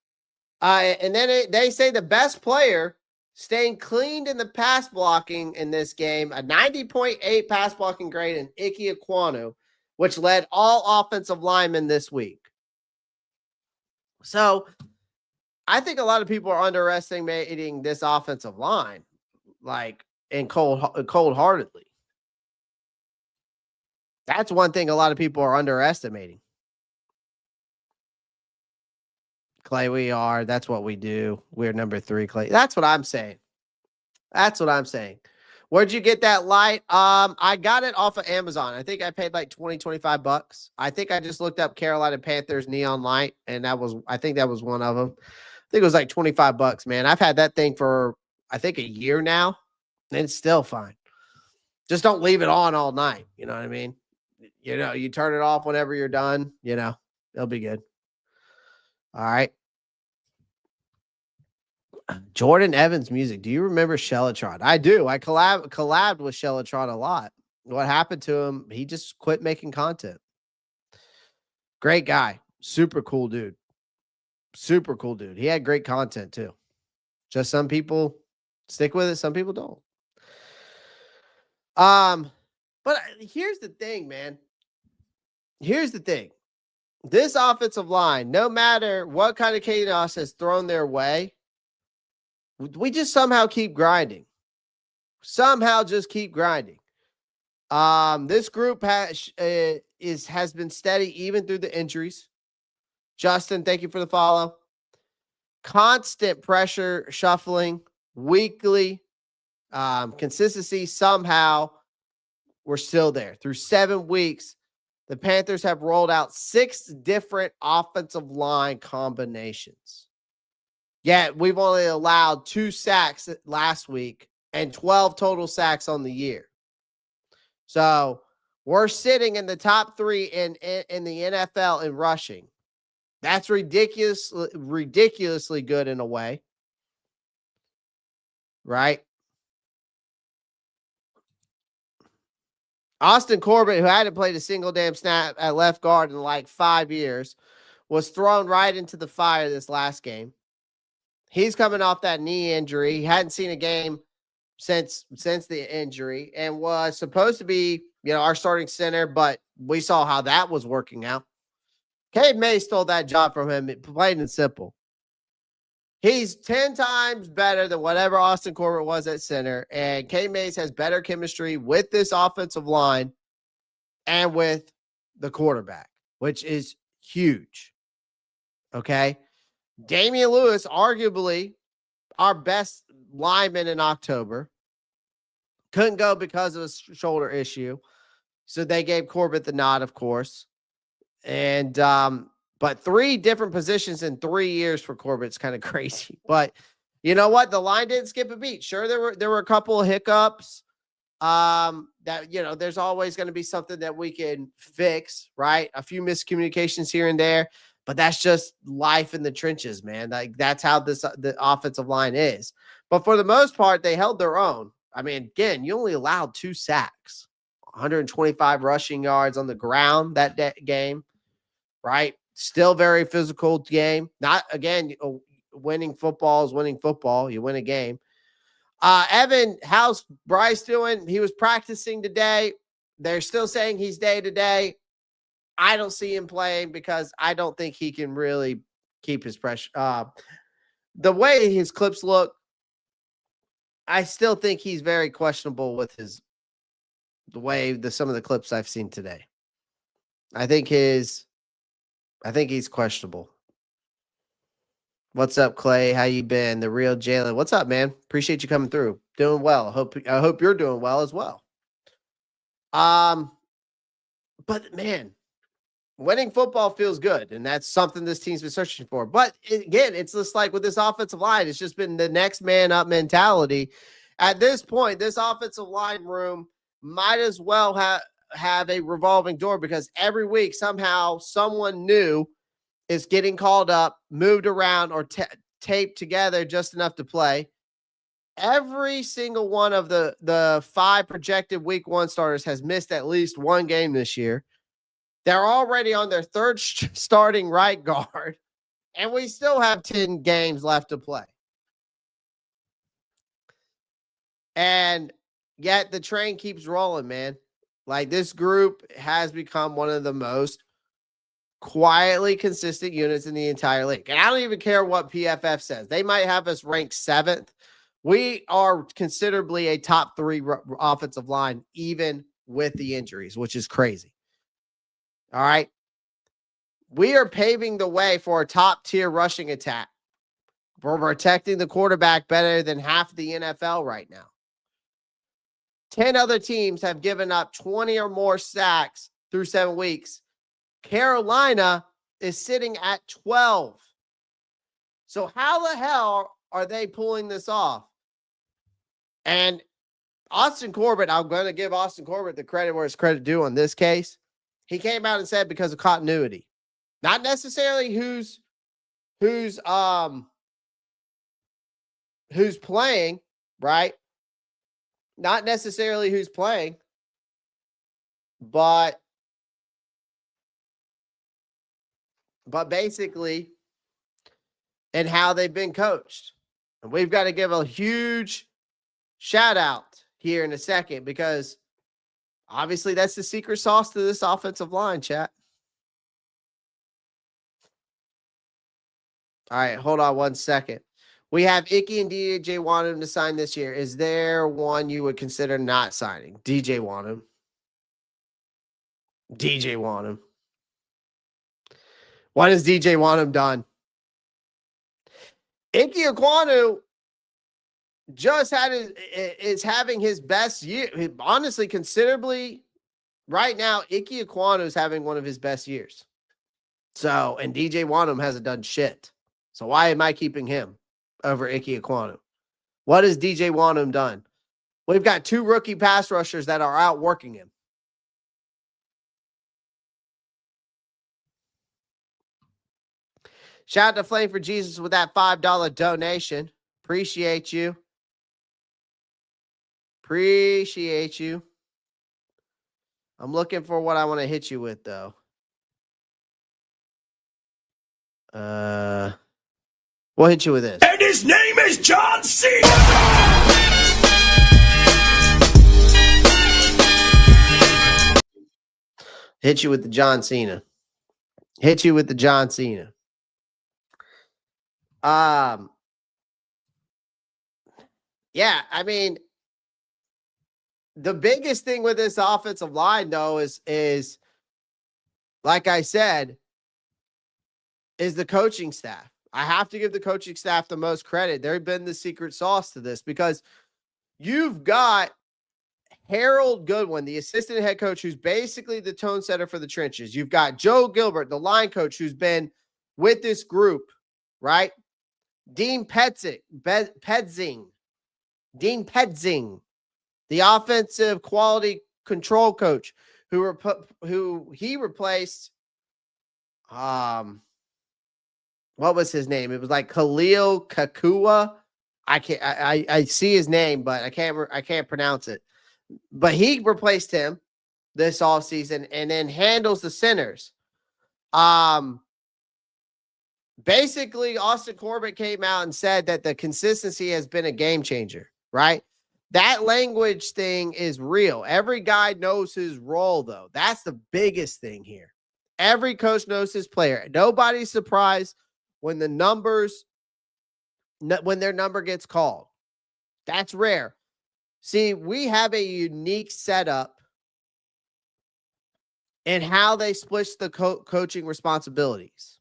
And then they say the best player staying cleaned in the pass blocking in this game, a 90.8 pass blocking grade in Ike Ekwonu, which led all offensive linemen this week. So I think a lot of people are underestimating this offensive line, like in cold-heartedly. That's one thing a lot of people are underestimating. Clay, we are. That's what we do. We're number 3, Clay. That's what I'm saying. That's what I'm saying. Where'd you get that light? I got it off of Amazon. I think I paid like $20-25. I think I just looked up Carolina Panthers neon light, and I think that was one of them. I think it was like $25, man. I've had that thing for I think a year now, and it's still fine. Just don't leave it on all night. You know what I mean? You turn it off whenever you're done, it'll be good. All right. Jordan Evans music. Do you remember Shellatron? I do. I collabed with Shellatron a lot. What happened to him? He just quit making content. Great guy. Super cool dude. Super cool dude. He had great content too. Just some people stick with it, some people don't. But here's the thing, man. Here's the thing. This offensive line, no matter what kind of chaos has thrown their way, we just somehow keep grinding. Somehow just keep grinding. This group has been steady even through the injuries. Justin, thank you for the follow. Constant pressure, shuffling, weekly consistency. Somehow we're still there. Through 7 weeks, the Panthers have rolled out 6 different offensive line combinations. Yet we've only allowed 2 sacks last week and 12 total sacks on the year. So we're sitting in the top 3 in the NFL in rushing. That's ridiculously good in a way. Right? Austin Corbett, who hadn't played a single damn snap at left guard in like 5 years, was thrown right into the fire this last game. He's coming off that knee injury. He hadn't seen a game since the injury and was supposed to be, our starting center, but we saw how that was working out. Cade May stole that job from him, plain and simple. He's 10 times better than whatever Austin Corbett was at center, and Cade Mays has better chemistry with this offensive line and with the quarterback, which is huge. Okay? Damian Lewis, arguably our best lineman in October, couldn't go because of a shoulder issue. So they gave Corbett the nod, of course. And but 3 different positions in 3 years for Corbett's kind of crazy. But you know what? The line didn't skip a beat. Sure, there were a couple of hiccups. That there's always going to be something that we can fix, right? A few miscommunications here and there. But that's just life in the trenches, man. Like that's how the offensive line is. But for the most part, they held their own. I mean, again, you only allowed 2 sacks, 125 rushing yards on the ground that game, right? Still very physical game. Not again, winning football is winning football. You win a game. Evan, how's Bryce doing? He was practicing today. They're still saying he's day to day. I don't see him playing because I don't think he can really keep his pressure. The way his clips look, I still think he's very questionable with some of the clips I've seen today. I think he's questionable. What's up, Clay? How you been? The real Jalen. What's up, man? Appreciate you coming through. Doing well. I hope you're doing well as well. But man, winning football feels good, and that's something this team's been searching for. But again, it's just like with this offensive line, it's just been the next man up mentality. At this point, this offensive line room might as well have a revolving door because every week somehow someone new is getting called up, moved around, or taped together just enough to play. Every single one of the 5 projected week 1 starters has missed at least 1 game this year. They're already on their 3rd starting right guard, and we still have 10 games left to play. And yet the train keeps rolling, man. Like this group has become one of the most quietly consistent units in the entire league. And I don't even care what PFF says. They might have us ranked 7th. We are considerably a top 3 offensive line, even with the injuries, which is crazy. All right. We are paving the way for a top-tier rushing attack. We're protecting the quarterback better than half the NFL right now. 10 other teams have given up 20 or more sacks through 7 weeks. Carolina is sitting at 12. So how the hell are they pulling this off? And Austin Corbett, I'm going to give Austin Corbett the credit where it's credit due on this case. He came out and said because of continuity. Not necessarily who's playing, right? Not necessarily who's playing, but basically and how they've been coached. And we've got to give a huge shout out here in a second because obviously that's the secret sauce to this offensive line, chat. All right, hold on one second. We have Icky and DJ Wanham to sign this year. Is there one you would consider not signing? DJ Wanham. DJ Wanham. What has DJ Wanham done? Icky Ekwonu just is having his best year. Honestly, considerably right now, Icky Ekwonu is having one of his best years. So, and DJ Wanham hasn't done shit. So why am I keeping him over Icky Ekwonu? What has DJ Wanham done? We've got 2 rookie pass rushers that are outworking him. Shout out to Flame for Jesus with that $5 donation. Appreciate you. Appreciate you. I'm looking for what I want to hit you with, though. We'll hit you with this. And his name is John Cena! Hit you with the John Cena. Hit you with the John Cena. Yeah, I mean, the biggest thing with this offensive line, though, is like I said, is the coaching staff. I have to give the coaching staff the most credit. They've been the secret sauce to this because you've got Harold Goodwin, the assistant head coach, who's basically the tone setter for the trenches. You've got Joe Gilbert, the line coach, who's been with this group, right? Dean Pedzing, the offensive quality control coach, who he replaced. What was his name? It was like Khalil Kakua. I see his name, but I can't pronounce it. But he replaced him this offseason and then handles the centers. Basically, Austin Corbett came out and said that the consistency has been a game changer, right? That language thing is real. Every guy knows his role, though. That's the biggest thing here. Every coach knows his player. Nobody's surprised when their number gets called. That's rare. See, we have a unique setup in how they split the coaching responsibilities.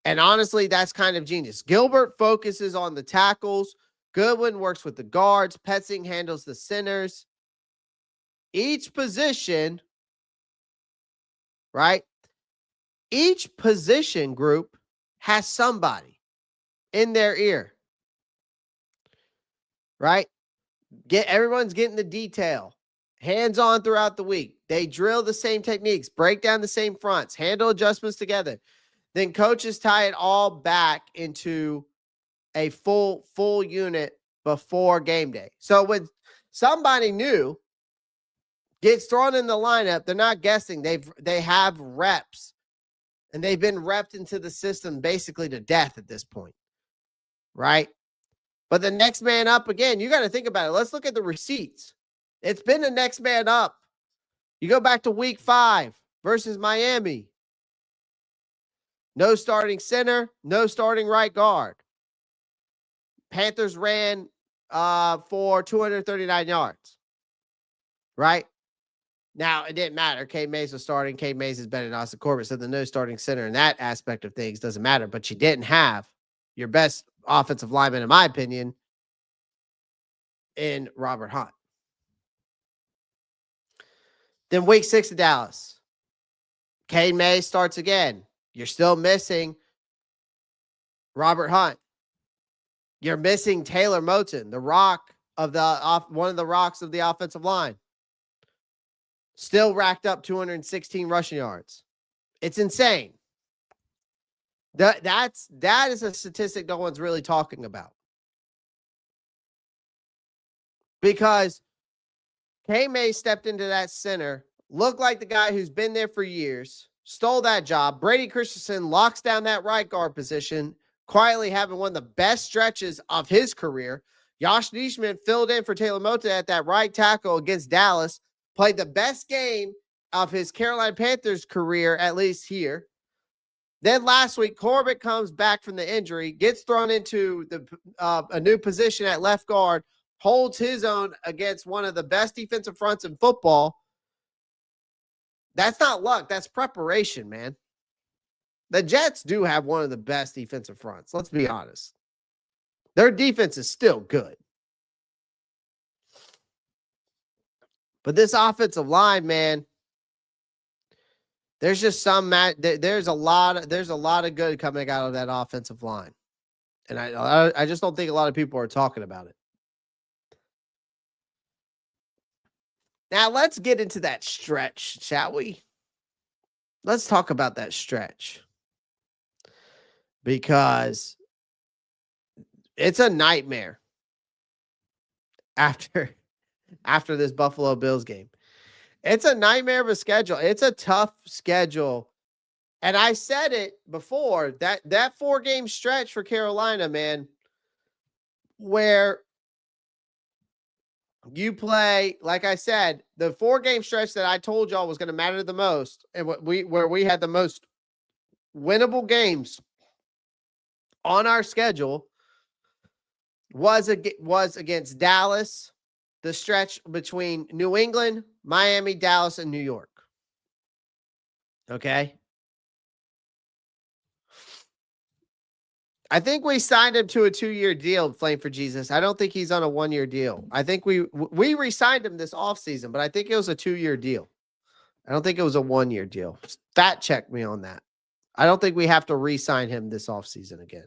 And honestly, that's kind of genius. Gilbert focuses on the tackles. Goodwin works with the guards. Pedzing handles the centers. Each position, right? Each position group has somebody in their ear, right? Everyone's getting the detail. Hands on throughout the week. They drill the same techniques, break down the same fronts, handle adjustments together. Then coaches tie it all back into a full unit before game day. So when somebody new gets thrown in the lineup, they're not guessing. They have reps, and they've been repped into the system basically to death at this point, right? But the next man up, again, you got to think about it. Let's look at the receipts. It's been the next man up. You go back to week 5 versus Miami. No starting center, no starting right guard. Panthers ran for 239 yards, right? Now, it didn't matter. Cade Mays was starting. Cade Mays is better than Austin Corbett, so the no starting center in that aspect of things doesn't matter. But you didn't have your best offensive lineman, in my opinion, in Robert Hunt. Then week 6 of Dallas. Cade Mays starts again. You're still missing Robert Hunt. You're missing Taylor Moton, the rock of one of the rocks of the offensive line. Still racked up 216 rushing yards. It's insane. That is a statistic no one's really talking about. Because K-May stepped into that center, looked like the guy who's been there for years, stole that job. Brady Christensen locks down that right guard position, quietly having one of the best stretches of his career. Josh Nijman filled in for Taylor Moton at that right tackle against Dallas, played the best game of his Carolina Panthers career, at least here. Then last week, Corbett comes back from the injury, gets thrown into a new position at left guard, holds his own against one of the best defensive fronts in football. That's not luck. That's preparation, man. The Jets do have one of the best defensive fronts. Let's be honest. Their defense is still good. But this offensive line, man, there's just there's a lot of good coming out of that offensive line. And I just don't think a lot of people are talking about it. Now let's get into that stretch, shall we? Let's talk about that stretch. Because it's a nightmare after this Buffalo Bills game. It's a nightmare of a schedule. It's a tough schedule. And I said it before, that 4-game stretch for Carolina, man, where you play, like I said, the 4-game stretch that I told y'all was going to matter the most, and where we had the most winnable games on our schedule was against Dallas, the stretch between New England, Miami, Dallas, and New York. Okay? I think we signed him to a 2-year deal, Flame for Jesus. I don't think he's on a 1-year deal. I think we re-signed him this offseason, but I think it was a 2-year deal. I don't think it was a 1-year deal. Fact check me on that. I don't think we have to re-sign him this offseason again.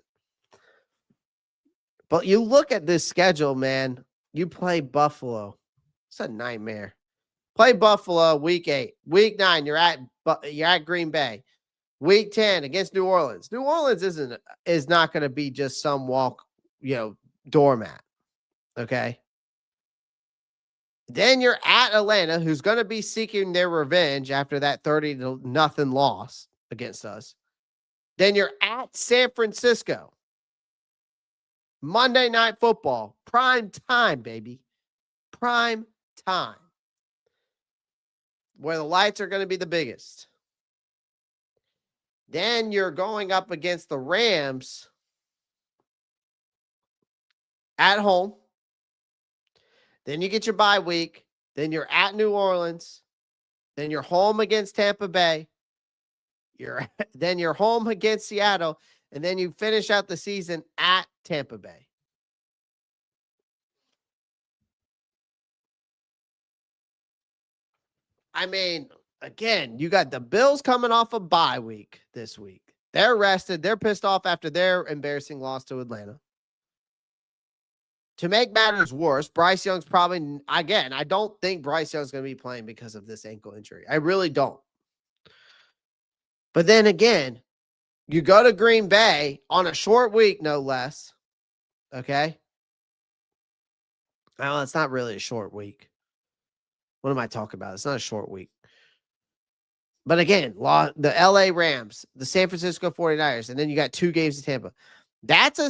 But you look at this schedule, man. You play Buffalo. It's a nightmare. Play Buffalo week 8. Week 9, you're at Green Bay. Week 10 against New Orleans. New Orleans is not going to be just some doormat. Okay. Then you're at Atlanta, who's going to be seeking their revenge after that 30-0 loss against us. Then you're at San Francisco. Monday Night Football. Prime time, baby. Prime time. Where the lights are going to be the biggest. Then you're going up against the Rams at home. Then you get your bye week. Then you're at New Orleans. Then you're home against Tampa Bay. Then you're home against Seattle. And then you finish out the season at Tampa Bay. I mean, again, you got the Bills coming off a bye week this week. They're rested. They're pissed off after their embarrassing loss to Atlanta. To make matters worse, Bryce Young's probably, again, I don't think Bryce Young's going to be playing because of this ankle injury. I really don't. But then again, you go to Green Bay on a short week, no less. Okay? Well, it's not really a short week. What am I talking about? It's not a short week. But again, the LA Rams, the San Francisco 49ers, and then you got 2 games in Tampa. That's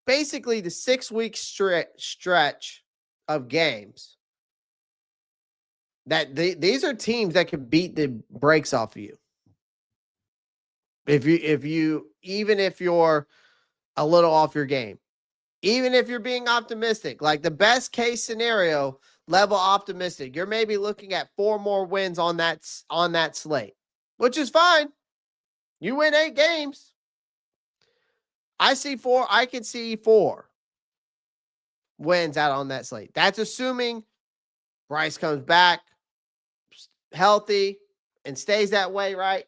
basically the 6-week stretch of games. That these are teams that can beat the brakes off of you. Even if you're a little off your game, even if you're being optimistic, like the best case scenario, level optimistic. You're maybe looking at 4 more wins on that slate, which is fine. You win 8 games. I can see 4 wins out on that slate. That's assuming Bryce comes back healthy and stays that way, right?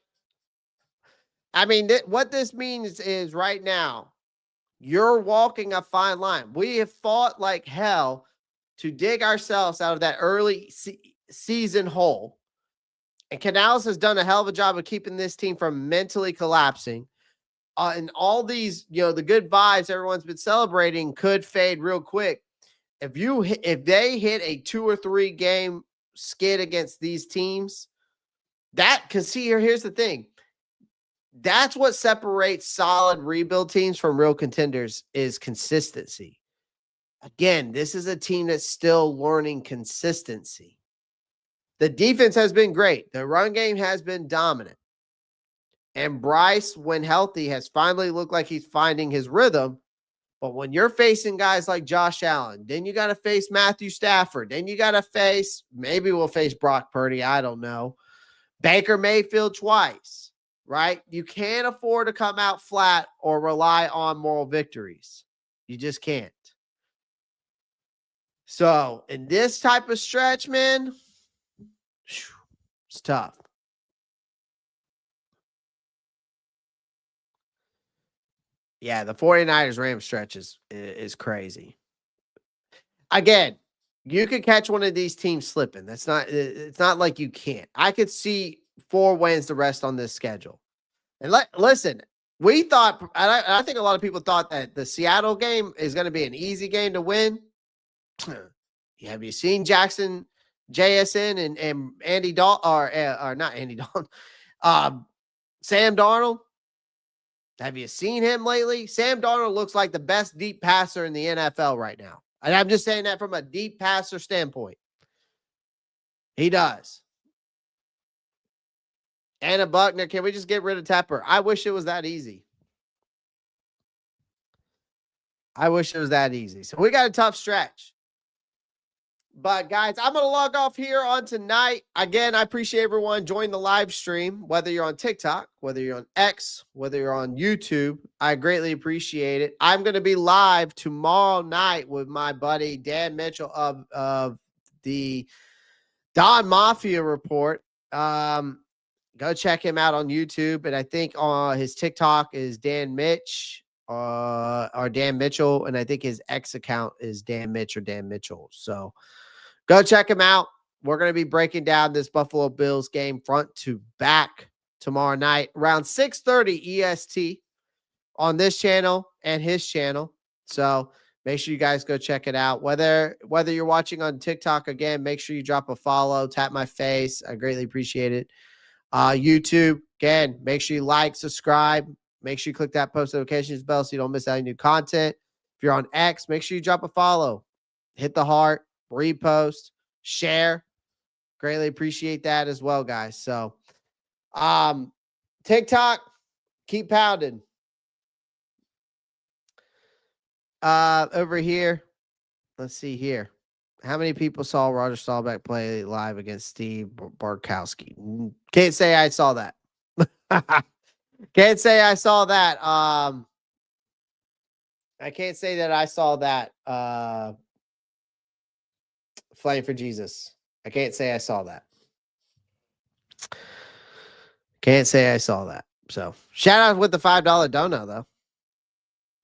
I mean, what this means is right now, you're walking a fine line. We have fought like hell to dig ourselves out of that early season hole. And Canales has done a hell of a job of keeping this team from mentally collapsing. And all these, the good vibes everyone's been celebrating could fade real quick. If they hit a 2 or 3 game skid against these teams, here's the thing. That's what separates solid rebuild teams from real contenders is consistency. Again, this is a team that's still learning consistency. The defense has been great. The run game has been dominant. And Bryce, when healthy, has finally looked like he's finding his rhythm. But when you're facing guys like Josh Allen, then you got to face Matthew Stafford. Then you got to maybe we'll face Brock Purdy. I don't know. Baker Mayfield twice, right? You can't afford to come out flat or rely on moral victories. You just can't. So in this type of stretch, man, it's tough. Yeah, the 49ers Rams stretch is crazy. Again, you could catch one of these teams slipping. It's not like you can't. I could see 4 wins the rest on this schedule. And listen, we thought, and I think a lot of people thought that the Seattle game is going to be an easy game to win. Have you seen Jackson, JSN, and Andy Dalton, or not Andy Dalton, Sam Darnold? Have you seen him lately? Sam Darnold looks like the best deep passer in the NFL right now. And I'm just saying that from a deep passer standpoint. He does. Anna Buckner, can we just get rid of Tepper? I wish it was that easy. So we got a tough stretch. But guys, I'm going to log off here on tonight. Again, I appreciate everyone joining the live stream, whether you're on TikTok, whether you're on X, whether you're on YouTube. I greatly appreciate it. I'm going to be live tomorrow night with my buddy Dan Mitchell of the Don Mafia Report. Go check him out on YouTube. And I think his TikTok is Dan Mitch or Dan Mitchell. And I think his X account is Dan Mitch or Dan Mitchell. So go check him out. We're going to be breaking down this Buffalo Bills game front to back tomorrow night around 6:30 EST on this channel and his channel. So make sure you guys go check it out. Whether you're watching on TikTok, again, make sure you drop a follow, tap my face. I greatly appreciate it. YouTube, again, make sure you like, subscribe. Make sure you click that post notifications bell so you don't miss out on new content. If you're on X, make sure you drop a follow. Hit the heart, repost, share. Greatly appreciate that as well, guys. So, TikTok, keep pounding. Over here, let's see here. How many people saw Roger Staubach play live against Steve Barkowski? Can't say I saw that. Can't say I saw that. I can't say that I saw that. Flame for Jesus. I can't say I saw that. Can't say I saw that. So shout out with the $5 dono though.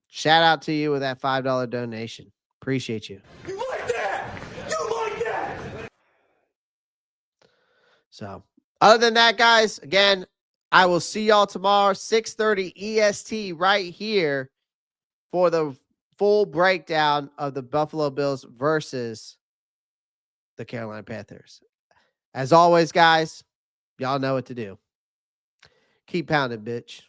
Shout out to you with that $5 donation. Appreciate you. You like that? You like that? So other than that, guys, again, I will see y'all tomorrow, 6:30 EST right here for the full breakdown of the Buffalo Bills versus the Carolina Panthers. As always, guys, y'all know what to do. Keep pounding, bitch.